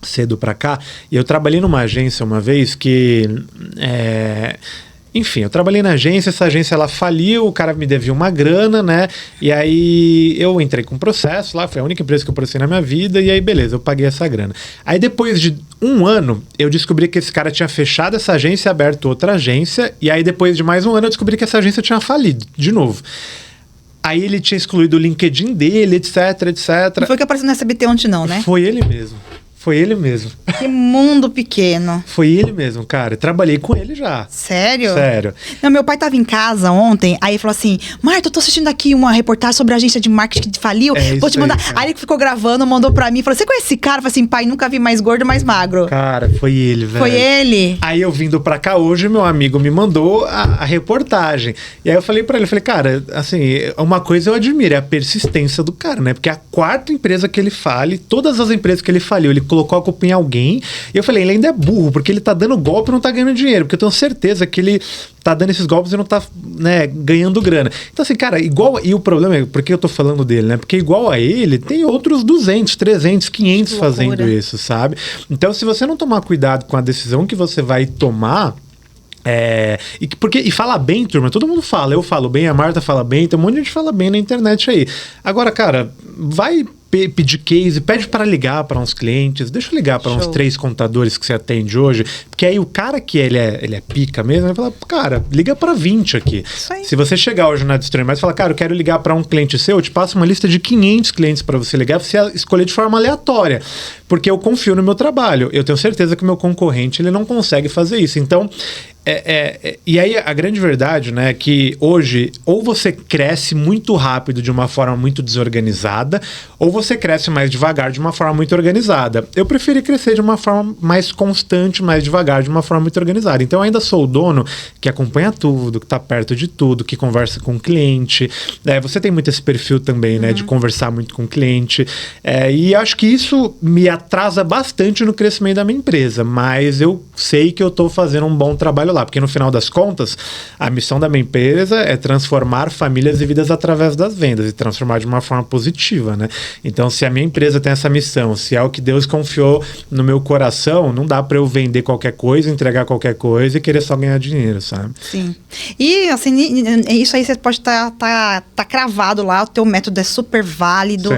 cedo pra cá e eu trabalhei numa agência uma vez que... Enfim, eu trabalhei na agência, essa agência ela faliu, o cara me devia uma grana, né? E aí eu entrei com um processo lá, foi a única empresa que eu processei na minha vida, e aí beleza, eu paguei essa grana. Aí depois de 1 ano, eu descobri que esse cara tinha fechado essa agência e aberto outra agência, e aí depois de mais 1 ano eu descobri que essa agência tinha falido, de novo. Aí ele tinha excluído o LinkedIn dele, etc, etc. Não foi que apareceu no SBT ontem não, né? Foi ele mesmo. Foi ele mesmo. Que mundo pequeno. Foi ele mesmo, cara. Trabalhei com ele já. Sério? Sério. Não, meu pai tava em casa ontem, aí ele falou assim, Marta, eu tô assistindo aqui uma reportagem sobre a agência de marketing que faliu, vou te mandar. Aí ele ficou gravando, mandou pra mim, falou, você conhece esse cara? Eu falei assim, pai, nunca vi mais gordo, mais magro. Cara, foi ele, velho. Foi ele? Aí eu vindo pra cá hoje, meu amigo me mandou a reportagem. E aí eu falei pra ele, cara, assim, uma coisa eu admiro, é a persistência do cara, né? Porque a 4ª empresa que ele fale, todas as empresas que ele faliu, ele colocou a culpa em alguém. E eu falei, ele ainda é burro, porque ele tá dando golpe e não tá ganhando dinheiro. Porque eu tenho certeza que ele tá dando esses golpes e não tá, né, ganhando grana. Então assim, cara, igual... E o problema é, por que eu tô falando dele, né? Porque igual a ele, tem outros 200, 300, 500 fazendo isso, sabe? Então se você não tomar cuidado com a decisão que você vai tomar... E fala bem, turma, todo mundo fala, eu falo bem, a Marta fala bem, tem um monte de gente fala bem na internet aí. Agora, cara, vai pedir case, pede para ligar para uns clientes, deixa eu ligar para uns 3 contadores que você atende hoje, porque aí o cara que ele é pica mesmo, vai falar, cara, liga para 20 aqui. Se você chegar hoje na Distribuidora mais e falar, cara, eu quero ligar para um cliente seu, eu te passo uma lista de 500 clientes para você ligar, você escolher de forma aleatória, porque eu confio no meu trabalho, eu tenho certeza que o meu concorrente ele não consegue fazer isso. Então, e aí a grande verdade, né, é que hoje ou você cresce muito rápido de uma forma muito desorganizada, ou você cresce mais devagar de uma forma muito organizada. Eu preferi crescer de uma forma mais constante, mais devagar, de uma forma muito organizada. Então eu ainda sou o dono que acompanha tudo, que está perto de tudo, que conversa com o cliente. Você tem muito esse perfil também, né, de conversar muito com o cliente. E acho que isso me atrasa bastante no crescimento da minha empresa, mas eu sei que eu estou fazendo um bom trabalho lá, porque no final das contas, a missão da minha empresa é transformar famílias e vidas através das vendas e transformar de uma forma positiva, né? Então, se a minha empresa tem essa missão, se é o que Deus confiou no meu coração, não dá para eu vender qualquer coisa, entregar qualquer coisa e querer só ganhar dinheiro, sabe? Sim. E, assim, isso aí você pode tá cravado lá, o teu método é super válido,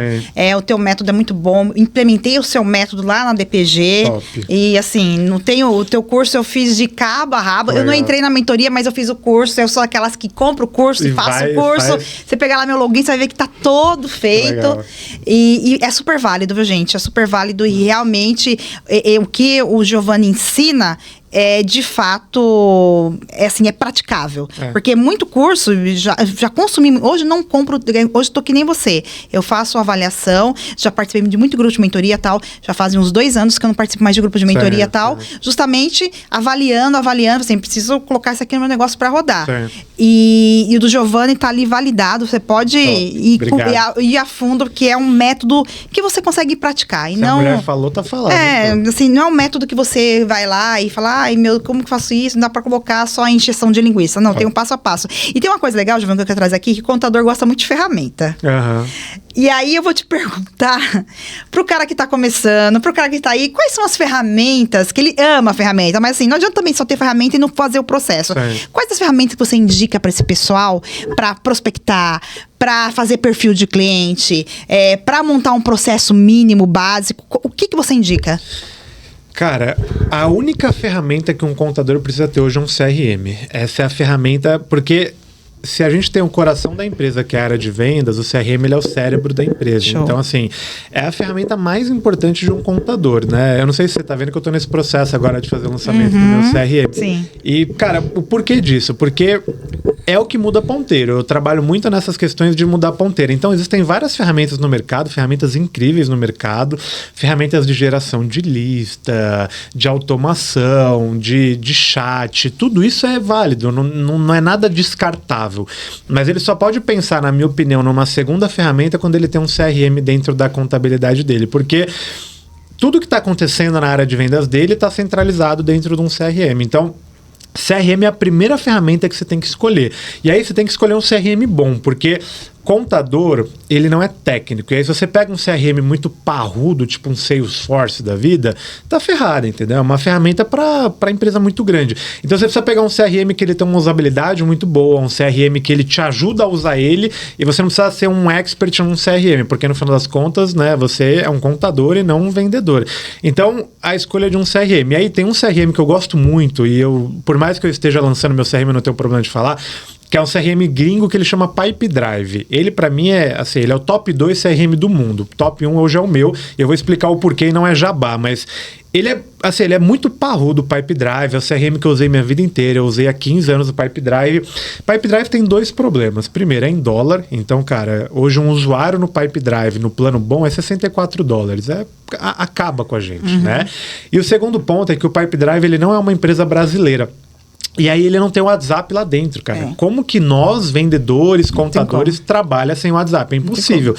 o teu método é muito bom, implementei o seu método lá na DPG. Top. E, assim, não tenho, o teu curso eu fiz de cabo a rabo. Eu não entrei na mentoria, mas eu fiz o curso. Eu sou aquelas que compro o curso e faço o curso. Você pegar lá meu login, você vai ver que tá todo feito. E é super válido, viu, gente? É super válido e realmente o que o Giovanni ensina de fato, assim, é praticável. Porque muito curso, já consumi, hoje não compro, hoje tô que nem você. Eu faço avaliação, já participei de muito grupo de mentoria e tal, já fazem uns 2 anos que eu não participo mais de grupo de mentoria e tal, justamente avaliando, assim, preciso colocar isso aqui no meu negócio para rodar. E o do Giovanni tá ali validado, você pode ir a fundo, porque é um método que você consegue praticar. E se não, a mulher falou, tá falando. Então. Assim, não é um método que você vai lá e fala, ai meu, como que faço isso? Não dá pra colocar só a encheção de linguiça. Não, tem um passo a passo. E tem uma coisa legal, Giovanni, que eu quero trazer aqui, que o contador gosta muito de ferramenta. E aí eu vou te perguntar, pro cara que tá começando, pro cara que tá aí, quais são as ferramentas, que ele ama a ferramenta, mas assim, não adianta também só ter ferramenta e não fazer o processo. Quais as ferramentas que você indica pra esse pessoal, pra prospectar, pra fazer perfil de cliente, pra montar um processo mínimo, básico? O que você indica? Cara, a única ferramenta que um contador precisa ter hoje é um CRM. Essa é a ferramenta, porque se a gente tem um coração da empresa, que é a área de vendas, o CRM ele é o cérebro da empresa. Show. Então, assim, é a ferramenta mais importante de um contador, né? Eu não sei se você tá vendo que eu tô nesse processo agora de fazer o lançamento do meu CRM. Sim. E, cara, o porquê disso? Porque é o que muda ponteiro. Eu trabalho muito nessas questões de mudar ponteiro. Então, existem várias ferramentas no mercado, ferramentas incríveis no mercado, ferramentas de geração de lista, de automação, de chat, tudo isso é válido, não é nada descartável. Mas ele só pode pensar, na minha opinião, numa segunda ferramenta quando ele tem um CRM dentro da contabilidade dele, porque tudo que está acontecendo na área de vendas dele está centralizado dentro de um CRM. Então, CRM é a primeira ferramenta que você tem que escolher. E aí você tem que escolher um CRM bom, porque contador, ele não é técnico. E aí se você pega um CRM muito parrudo, tipo um Salesforce da vida, tá ferrado, entendeu? É uma ferramenta para empresa muito grande. Então você precisa pegar um CRM que ele tem uma usabilidade muito boa, um CRM que ele te ajuda a usar ele, e você não precisa ser um expert em um CRM, porque no final das contas, né, você é um contador e não um vendedor. Então, a escolha de um CRM. E aí tem um CRM que eu gosto muito, e eu, por mais que eu esteja lançando meu CRM, eu não tenho problema de falar, que é um CRM gringo que ele chama Pipedrive. Ele, pra mim, é assim, ele é o top 2 CRM do mundo. Top 1 hoje é o meu. Eu vou explicar o porquê e não é jabá, mas ele é, assim, ele é muito parrudo, o Pipedrive. É o CRM que eu usei minha vida inteira. Eu usei há 15 anos o Pipedrive. Pipedrive tem 2 problemas. Primeiro, é em dólar. Então, cara, hoje um usuário no Pipedrive, no plano bom, é $64. Acaba com a gente, né? E o segundo ponto é que o Pipedrive, ele não é uma empresa brasileira. E aí ele não tem o WhatsApp lá dentro, cara. Como que nós, vendedores, contadores, trabalham sem o WhatsApp? É impossível.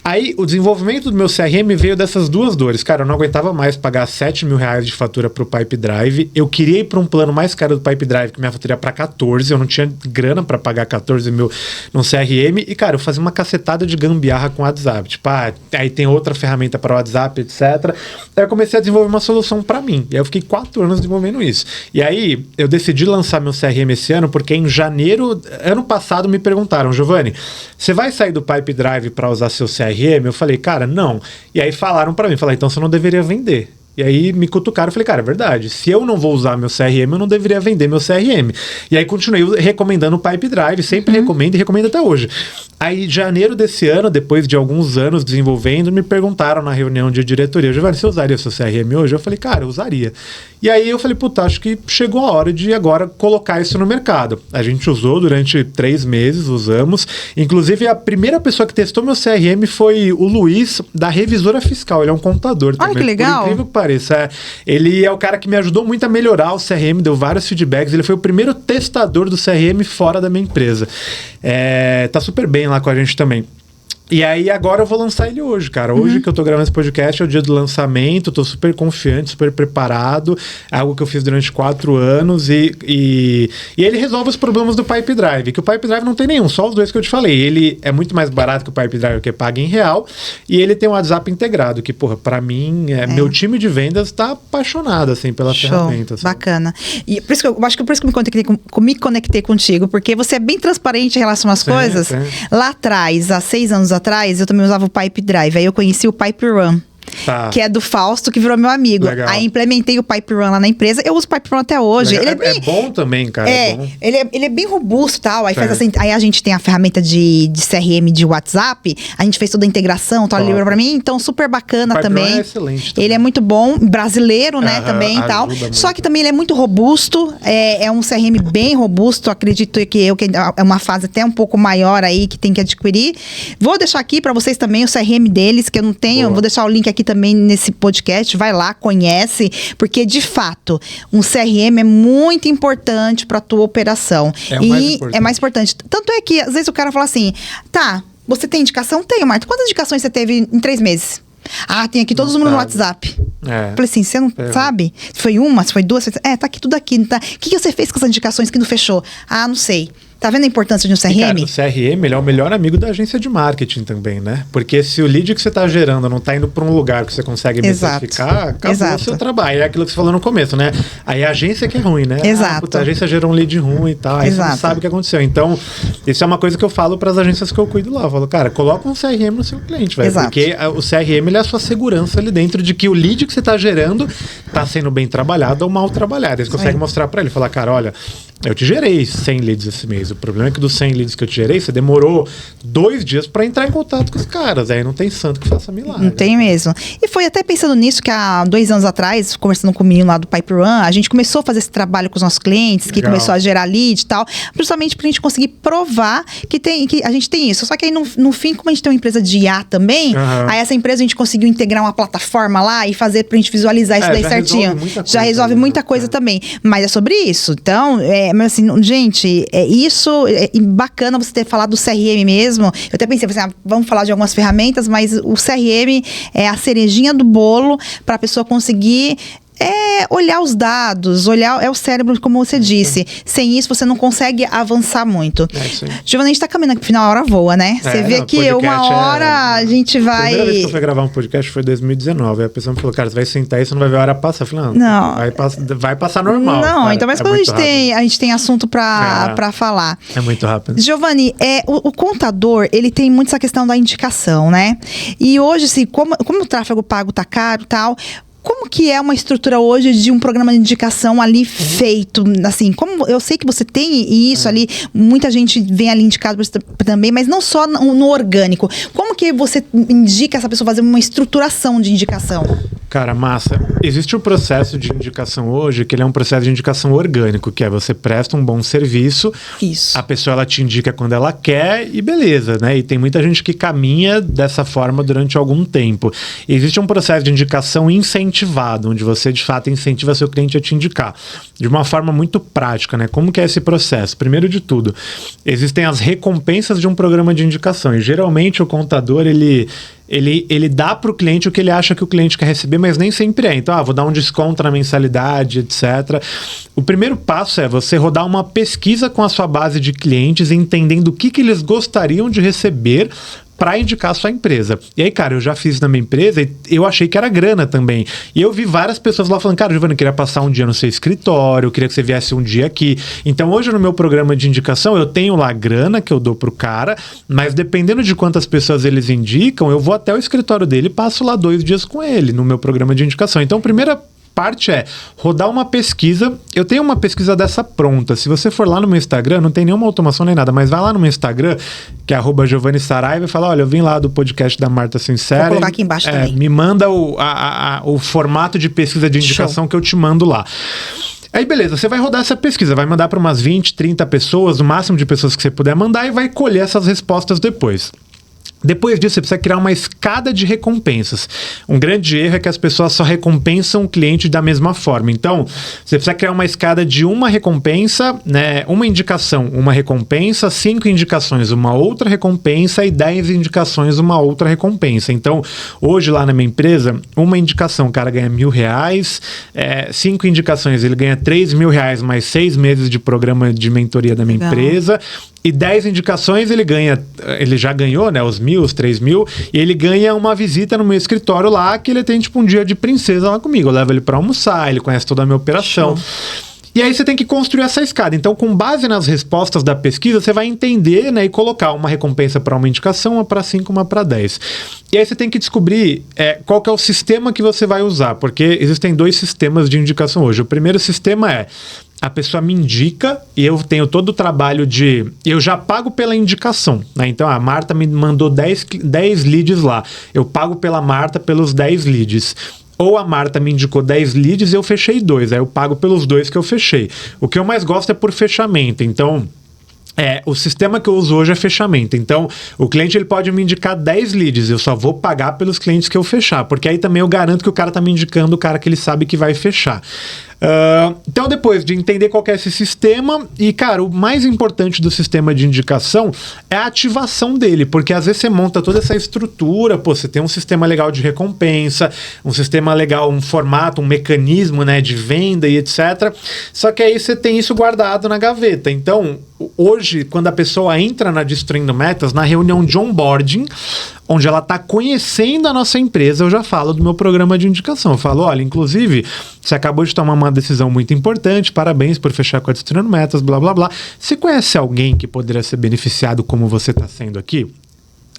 Aí, o desenvolvimento do meu CRM veio dessas duas dores. Cara, eu não aguentava mais pagar R$7.000 de fatura pro Pipedrive. Eu queria ir para um plano mais caro do Pipedrive, que minha fatura ia para 14. Eu não tinha grana para pagar 14 mil no CRM. E, cara, eu fazia uma cacetada de gambiarra com o WhatsApp. Tipo, aí tem outra ferramenta para o WhatsApp, etc. Aí eu comecei a desenvolver uma solução para mim. E aí eu fiquei 4 anos desenvolvendo isso. E aí, eu decidi lançar meu CRM esse ano, porque em janeiro, ano passado, me perguntaram, Giovanni, você vai sair do Pipedrive para usar seu CRM? Eu falei, cara, não. E aí falaram pra mim, então você não deveria vender. E aí me cutucaram, eu falei, cara, é verdade. Se eu não vou usar meu CRM, eu não deveria vender meu CRM. E aí continuei recomendando o Pipedrive, sempre recomendo e recomendo até hoje. Aí, em janeiro desse ano, depois de alguns anos desenvolvendo, me perguntaram na reunião de diretoria, Giovanni, você usaria o seu CRM hoje? Eu falei, cara, eu usaria. E aí eu falei, puta, acho que chegou a hora de agora colocar isso no mercado. A gente usou durante 3 meses, usamos. Inclusive, a primeira pessoa que testou meu CRM foi o Luiz, da Revisora Fiscal. Ele é um contador também. Olha que legal. Por incrível que pareça. Ele é o cara que me ajudou muito a melhorar o CRM, deu vários feedbacks. Ele foi o primeiro testador do CRM fora da minha empresa. Tá super bem lá com a gente também. E aí agora eu vou lançar ele hoje, cara. Hoje que eu tô gravando esse podcast é o dia do lançamento, tô super confiante, super preparado. É algo que eu fiz durante 4 anos e ele resolve os problemas do Pipedrive, que o Pipedrive não tem nenhum, só os 2 que eu te falei. Ele é muito mais barato que o Pipedrive, que paga em real, e ele tem um WhatsApp integrado, que, porra, pra mim, meu time de vendas tá apaixonado, assim, pela ferramenta. Assim. Bacana. E por isso que eu acho que por isso que me conectei contigo, porque você é bem transparente em relação às coisas. Lá atrás, há 6 anos atrás, eu também usava o Pipedrive. Aí eu conheci o PipeRun. Que é do Fausto, que virou meu amigo. Legal. Aí implementei o PipeRun lá na empresa. Eu uso o PipeRun até hoje. Ele é bom também, cara. Bom. Ele é bem robusto e tal. Aí, aí a gente tem a ferramenta de CRM de WhatsApp. A gente fez toda a integração, tal, livro pra mim. Então, super bacana o também. É excelente também. Ele é muito bom, brasileiro, né, também e tal. Só que também ele é muito robusto. É um CRM bem robusto. Acredito que é uma fase até um pouco maior aí que tem que adquirir. Vou deixar aqui pra vocês também o CRM deles, que eu não tenho. Boa. Vou deixar o link aqui também nesse podcast, vai lá, conhece, porque de fato, um CRM é muito importante para a tua operação. É mais importante. Tanto é que, às vezes, o cara fala assim, tá, você tem indicação? Tenho, Marta. Quantas indicações você teve em 3 meses? Tem aqui todos os números no WhatsApp. Falei assim, você não sabe? Se foi uma, se foi 2, tá aqui tudo aqui. Tá? O que você fez com essas indicações que não fechou? Não sei. Tá vendo a importância de um CRM? Cara, o CRM ele é o melhor amigo da agência de marketing também, né? Porque se o lead que você tá gerando não tá indo para um lugar que você consegue metrificar, acabou o seu trabalho. É aquilo que você falou no começo, né? Aí a agência que é ruim, né? A agência gerou um lead ruim e tal, aí você não sabe o que aconteceu. Então, isso é uma coisa que eu falo para as agências que eu cuido lá. Eu falo, cara, coloca um CRM no seu cliente, velho. Porque o CRM ele é a sua segurança ali dentro de que o lead que você tá gerando tá sendo bem trabalhada ou mal trabalhada. Você consegue mostrar para ele, falar, cara, olha, eu te gerei 100 leads esse mês. O problema é que dos 100 leads que eu te gerei, você demorou 2 dias para entrar em contato com os caras. Aí não tem santo que faça milagre. Não tem mesmo. E foi até pensando nisso que há 2 anos atrás, conversando com o menino lá do Pipe Run, a gente começou a fazer esse trabalho com os nossos clientes, que começou a gerar lead e tal, justamente pra gente conseguir provar que a gente tem isso. Só que aí no fim, como a gente tem uma empresa de IA também, aí essa empresa a gente conseguiu integrar uma plataforma lá e fazer pra gente visualizar isso daí certinho. Já resolve muita coisa também. Mas é sobre isso. Então, mas assim, gente, isso é bacana você ter falado do CRM mesmo. Eu até pensei, vamos falar de algumas ferramentas, mas o CRM é a cerejinha do bolo para a pessoa conseguir olhar os dados, é o cérebro, como você disse. Sem isso, você não consegue avançar muito. Giovana, a gente tá caminhando aqui pro final, a hora voa, né? Você vê que uma hora a gente vai... A primeira vez que eu fui gravar um podcast foi em 2019. Aí a pessoa me falou, cara, você vai sentar aí, você não vai ver a hora passar. Eu falei, não. Vai passar normal. Não, cara, então, mas quando a gente tem assunto pra falar. É muito rápido. Giovanni, o contador, ele tem muito essa questão da indicação, né? E hoje, assim, como o tráfego pago tá caro e tal... Como que é uma estrutura hoje de um programa de indicação ali feito? Assim, como eu sei que você tem isso ali, muita gente vem ali indicado também, mas não só no orgânico. Como que você indica essa pessoa fazer uma estruturação de indicação? Cara, massa. Existe um processo de indicação hoje, que ele é um processo de indicação orgânico, que é você presta um bom serviço, a pessoa ela te indica quando ela quer e beleza, né? E tem muita gente que caminha dessa forma durante algum tempo. Existe um processo de indicação incentivado, onde você de fato incentiva seu cliente a te indicar. De uma forma muito prática, né? Como que é esse processo? Primeiro de tudo, existem as recompensas de um programa de indicação. E geralmente o contador, ele dá para o cliente o que ele acha que o cliente quer receber, mas nem sempre é. Então, vou dar um desconto na mensalidade, etc. O primeiro passo é você rodar uma pesquisa com a sua base de clientes, entendendo o que eles gostariam de receber para indicar a sua empresa. E aí, cara, eu já fiz na minha empresa e eu achei que era grana também. E eu vi várias pessoas lá falando, cara, Giovana, eu queria passar um dia no seu escritório, eu queria que você viesse um dia aqui. Então, hoje no meu programa de indicação, eu tenho lá grana que eu dou pro cara, mas dependendo de quantas pessoas eles indicam, eu vou até o escritório dele e passo lá 2 dias com ele no meu programa de indicação. Então, a primeira parte é rodar uma pesquisa. Eu tenho uma pesquisa dessa pronta. Se você for lá no meu Instagram, não tem nenhuma automação nem nada, mas vai lá no meu Instagram, que é @Giovanni Saraiva, e fala, olha, eu vim lá do podcast da Marta Sincera. Vou colocar aqui embaixo também. Me manda o formato de pesquisa de indicação que eu te mando lá. Aí, beleza, você vai rodar essa pesquisa, vai mandar para umas 20, 30 pessoas, o máximo de pessoas que você puder mandar, e vai colher essas respostas depois. Depois disso, você precisa criar uma escada de recompensas. Um grande erro é que as pessoas só recompensam o cliente da mesma forma. Então, você precisa criar uma escada de uma recompensa, né? Uma indicação, uma recompensa, 5 indicações, uma outra recompensa e 10 indicações, uma outra recompensa. Então, hoje lá na minha empresa, uma indicação, o cara ganha R$1.000, 5 indicações, ele ganha R$3.000 mais 6 meses de programa de mentoria da minha empresa. E 10 indicações ele já ganhou, né, os 1.000, os 3.000, e ele ganha uma visita no meu escritório lá, que ele tem tipo um dia de princesa lá comigo. Eu levo ele pra almoçar, ele conhece toda a minha operação. Show. E aí você tem que construir essa escada. Então, com base nas respostas da pesquisa, você vai entender, né, e colocar uma recompensa para uma indicação, uma para 5, uma para 10. E aí você tem que descobrir qual que é o sistema que você vai usar, porque existem 2 sistemas de indicação hoje. O primeiro sistema é: a pessoa me indica e eu tenho todo o trabalho eu já pago pela indicação, né? Então a Marta me mandou 10 leads lá. Eu pago pela Marta pelos 10 leads. Ou a Marta me indicou 10 leads e eu fechei 2. Aí eu pago pelos 2 que eu fechei. O que eu mais gosto é por fechamento. Então, o sistema que eu uso hoje é fechamento. Então, o cliente ele pode me indicar 10 leads. Eu só vou pagar pelos clientes que eu fechar. Porque aí também eu garanto que o cara tá me indicando o cara que ele sabe que vai fechar. Então, depois de entender qual que é esse sistema, e cara, o mais importante do sistema de indicação é a ativação dele, porque às vezes você monta toda essa estrutura, você tem um sistema legal de recompensa, um sistema legal, um formato, um mecanismo, né, de venda e etc. Só que aí você tem isso guardado na gaveta. Então, hoje, quando a pessoa entra na Destruindo Metas, na reunião de onboarding, onde ela está conhecendo a nossa empresa, eu já falo do meu programa de indicação. Eu falo, olha, inclusive, você acabou de tomar uma decisão muito importante, parabéns por fechar com a Destruindo Metas, blá, blá, blá. Você conhece alguém que poderia ser beneficiado como você está sendo aqui?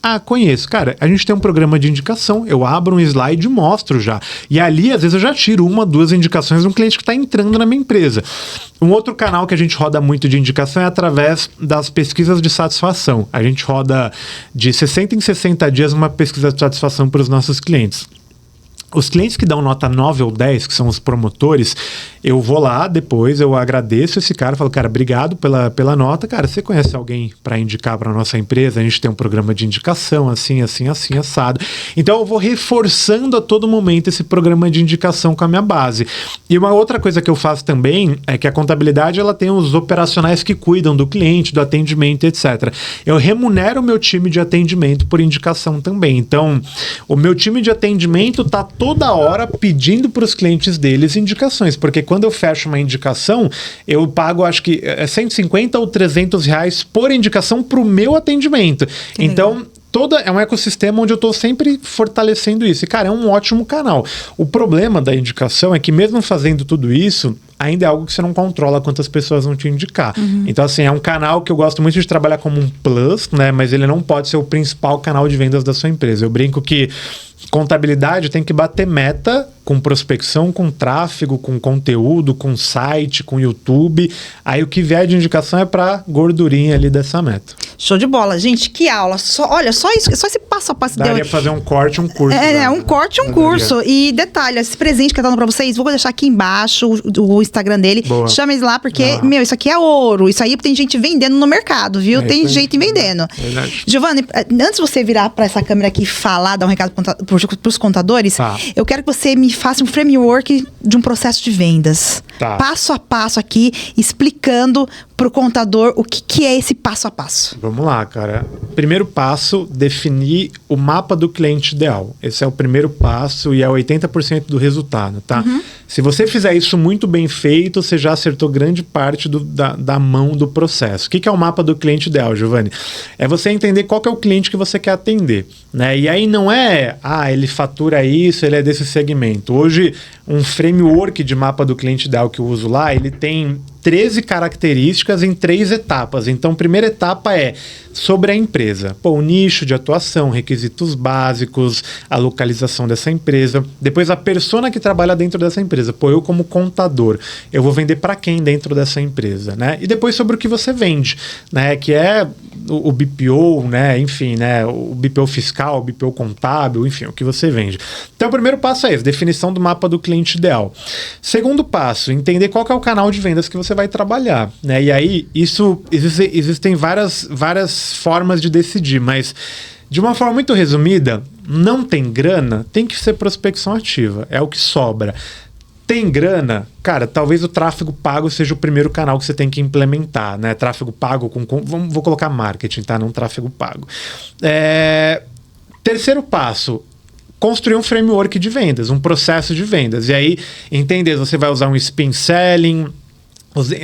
Ah, conheço. Cara, a gente tem um programa de indicação, eu abro um slide e mostro já. E ali, às vezes, eu já tiro 1, 2 indicações de um cliente que está entrando na minha empresa. Um outro canal que a gente roda muito de indicação é através das pesquisas de satisfação. A gente roda de 60 em 60 dias uma pesquisa de satisfação para os nossos clientes. Os clientes que dão nota 9 ou 10, que são os promotores, eu vou lá depois, eu agradeço esse cara, falo, cara, obrigado pela nota. Cara, você conhece alguém para indicar para nossa empresa? A gente tem um programa de indicação, assim, assado. Então eu vou reforçando a todo momento esse programa de indicação com a minha base. E uma outra coisa que eu faço também é que a contabilidade, ela tem os operacionais que cuidam do cliente, do atendimento, etc. Eu remunero o meu time de atendimento por indicação também. Então, o meu time de atendimento está toda hora pedindo para os clientes deles indicações, porque quando eu fecho uma indicação, eu pago, acho que é 150 ou 300 reais por indicação para o meu atendimento. Então, é um ecossistema onde eu estou sempre fortalecendo isso. E, cara, é um ótimo canal. O problema da indicação é que mesmo fazendo tudo isso, ainda é algo que você não controla quantas pessoas vão te indicar. Então, assim, é um canal que eu gosto muito de trabalhar como um plus, né? Mas ele não pode ser o principal canal de vendas da sua empresa. Eu brinco que contabilidade tem que bater meta com prospecção, com tráfego, com conteúdo, com site, com YouTube. Aí o que vier de indicação é para gordurinha ali dessa meta. Show de bola, gente, que aula. Olha, só isso, só esse passo a passo. Daria fazer um corte, um curso. Um corte, um curso. E detalhe, esse presente que eu tô dando pra vocês, vou deixar aqui embaixo o Instagram dele. Boa. Chama eles lá, porque, isso aqui é ouro. Isso aí tem gente vendendo no mercado, viu? Tem gente vendendo. Giovanni, antes de você virar pra essa câmera aqui e falar, dar um recado pros contadores, eu quero que você me faça um framework de um processo de vendas. Passo a passo aqui, explicando pro contador o que é esse passo a passo. Vamos lá, cara. Primeiro passo, definir o mapa do cliente ideal. Esse é o primeiro passo e é 80% do resultado, tá? Se você fizer isso muito bem feito, você já acertou grande parte da mão do processo. O que é o mapa do cliente ideal, Giovanni? É você entender qual que é o cliente que você quer atender, né? E aí não é, ele fatura isso, ele é desse segmento. Hoje, um framework de mapa do cliente ideal que eu uso lá, ele tem 13 características em 3 etapas. Então, a primeira etapa é sobre a empresa. O nicho de atuação, requisitos básicos, a localização dessa empresa. Depois, a persona que trabalha dentro dessa empresa. Eu como contador, eu vou vender para quem dentro dessa empresa, né? E depois sobre o que você vende, né? Que é o BPO, né? Enfim, né? O BPO fiscal, o BPO contábil, enfim, o que você vende. Então, o primeiro passo é esse, definição do mapa do cliente ideal. Segundo passo, entender qual que é o canal de vendas que você vai trabalhar, né? E aí, existem várias formas de decidir, mas de uma forma muito resumida, não tem grana, tem que ser prospecção ativa, é o que sobra. Tem grana, cara, talvez o tráfego pago seja o primeiro canal que você tem que implementar, né? Tráfego pago vou colocar marketing, tá? Não tráfego pago. Terceiro passo, construir um framework de vendas, um processo de vendas. E aí, entender, você vai usar um spin selling,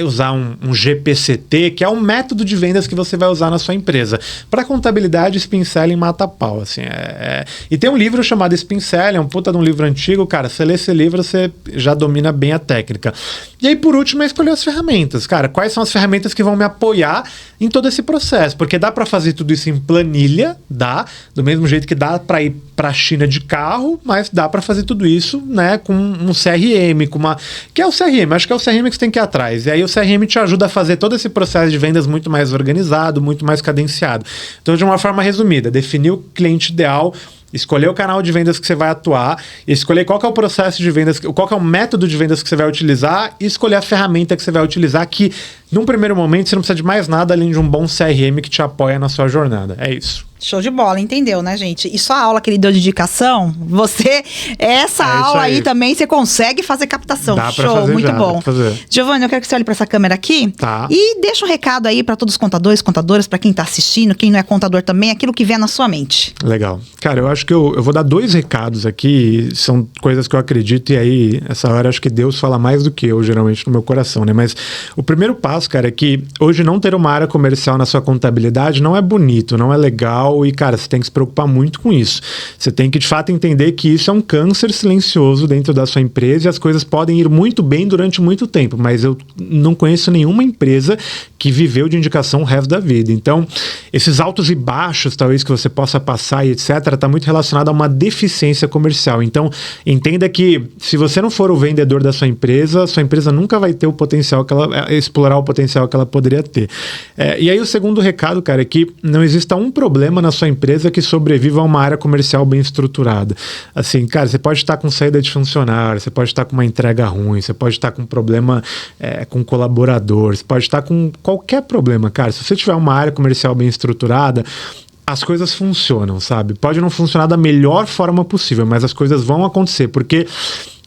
usar um GPCT, que é um método de vendas que você vai usar na sua empresa. Para contabilidade, Spin Selling mata pau, assim. E tem um livro chamado Spin Selling, um puta de um livro antigo, cara, você lê esse livro, você já domina bem a técnica. E aí, por último, é escolher as ferramentas. Cara, quais são as ferramentas que vão me apoiar em todo esse processo? Porque dá para fazer tudo isso em planilha, dá, do mesmo jeito que dá para ir para a China de carro, mas dá para fazer tudo isso, né, com um CRM, que é o CRM, acho que é o CRM que você tem que ir atrás. E aí o CRM te ajuda a fazer todo esse processo de vendas muito mais organizado, muito mais cadenciado. Então, de uma forma resumida, definir o cliente ideal, escolher o canal de vendas que você vai atuar, escolher qual que é o processo de vendas, qual que é o método de vendas que você vai utilizar e escolher a ferramenta que você vai utilizar, que num primeiro momento você não precisa de mais nada além de um bom CRM que te apoia na sua jornada. É isso. Show de bola, entendeu, né, gente? E só a aula que ele deu de indicação, essa aula aí também você consegue fazer captação. Dá Show, fazer muito bom. Fazer. Giovanni, eu quero que você olhe para essa câmera aqui e deixa um recado aí para todos os contadores, contadoras, para quem tá assistindo, quem não é contador também, aquilo que vier na sua mente. Legal. Cara, eu acho que eu vou dar 2 recados aqui, são coisas que eu acredito, e aí, essa hora, acho que Deus fala mais do que eu, geralmente, no meu coração, né? Mas o primeiro passo, cara, é que hoje não ter uma área comercial na sua contabilidade não é bonito, não é legal, e, cara, você tem que se preocupar muito com isso. Você tem que, de fato, entender que isso é um câncer silencioso dentro da sua empresa e as coisas podem ir muito bem durante muito tempo, mas eu não conheço nenhuma empresa que viveu de indicação o resto da vida. Então, esses altos e baixos, talvez, que você possa passar e etc., está muito relacionado a uma deficiência comercial. Então, entenda que se você não for o vendedor da sua empresa nunca vai ter o potencial explorar o potencial que ela poderia ter. E aí o segundo recado, cara, é que não exista um problema na sua empresa que sobreviva a uma área comercial bem estruturada. Assim, cara, você pode estar com saída de funcionário, você pode estar com uma entrega ruim, você pode estar com um problema com colaborador, você pode estar com qualquer problema, cara. Se você tiver uma área comercial bem estruturada, as coisas funcionam, sabe? Pode não funcionar da melhor forma possível, mas as coisas vão acontecer, porque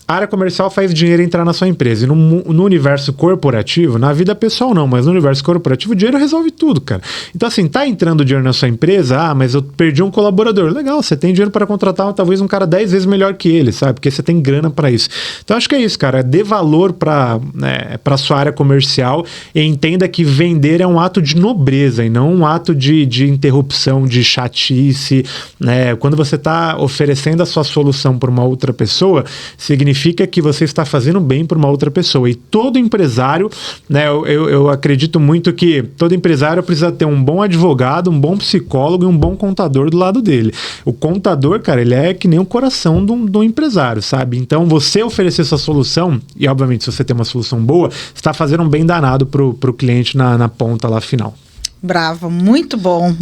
a área comercial faz dinheiro entrar na sua empresa. E no universo corporativo, na vida pessoal não, mas no universo corporativo, o dinheiro resolve tudo, cara. Então, assim, tá entrando dinheiro na sua empresa, mas eu perdi um colaborador. Legal, você tem dinheiro para contratar talvez um cara 10 vezes melhor que ele, sabe? Porque você tem grana para isso. Então, acho que é isso, cara. Dê valor para sua área comercial e entenda que vender é um ato de nobreza e não um ato de interrupção, de chatice, né? Quando você tá oferecendo a sua solução para uma outra pessoa, significa que você está fazendo bem para uma outra pessoa. E todo empresário, né, eu acredito muito que todo empresário precisa ter um bom advogado, um bom psicólogo e um bom contador do lado dele. O contador, cara, ele é que nem o coração do empresário, sabe? Então, você oferecer essa solução, e obviamente se você tem uma solução boa, você está fazendo um bem danado pro cliente na ponta lá final. Bravo, muito bom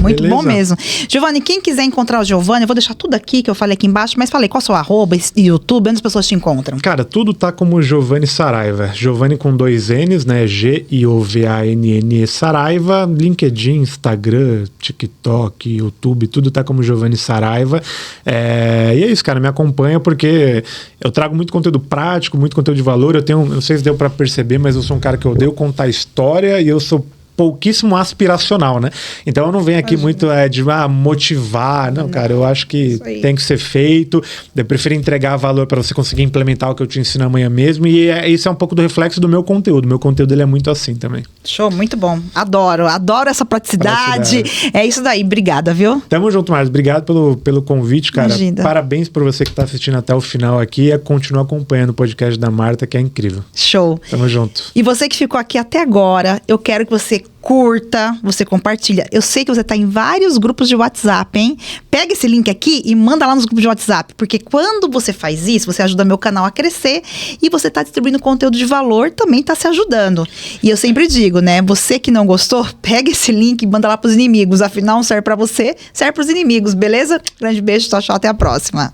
mesmo. Giovanni, quem quiser encontrar o Giovanni, eu vou deixar tudo aqui que eu falei aqui embaixo, mas falei, qual é o seu arroba, YouTube, onde as pessoas te encontram? Cara, tudo tá como Giovanni Saraiva. Giovanni com 2 N's, né? Giovanni Saraiva, LinkedIn, Instagram, TikTok, YouTube, tudo tá como Giovanni Saraiva. E é isso, cara, me acompanha porque eu trago muito conteúdo prático, muito conteúdo de valor. Não sei se deu pra perceber, mas eu sou um cara que eu odeio contar história e eu sou pouquíssimo aspiracional, né? Então eu não venho aqui muito de motivar, não, cara, eu acho que tem que ser feito, eu prefiro entregar valor para você conseguir implementar o que eu te ensino amanhã mesmo, e isso é um pouco do reflexo do meu conteúdo ele é muito assim também. Show, muito bom, adoro essa praticidade. É isso daí, obrigada, viu? Tamo junto, Marcos, obrigado pelo convite, cara. Imagina. Parabéns por você que tá assistindo até o final aqui e continua acompanhando o podcast da Marta, que é incrível. Show. Tamo junto. E você que ficou aqui até agora, eu quero que você curta, você compartilha. Eu sei que você está em vários grupos de WhatsApp, hein? Pega esse link aqui e manda lá nos grupos de WhatsApp, porque quando você faz isso, você ajuda meu canal a crescer e você está distribuindo conteúdo de valor, também está se ajudando. E eu sempre digo, né? Você que não gostou, pega esse link e manda lá para os inimigos. Afinal, serve para você, serve para os inimigos, beleza? Grande beijo, tchau, tchau, até a próxima.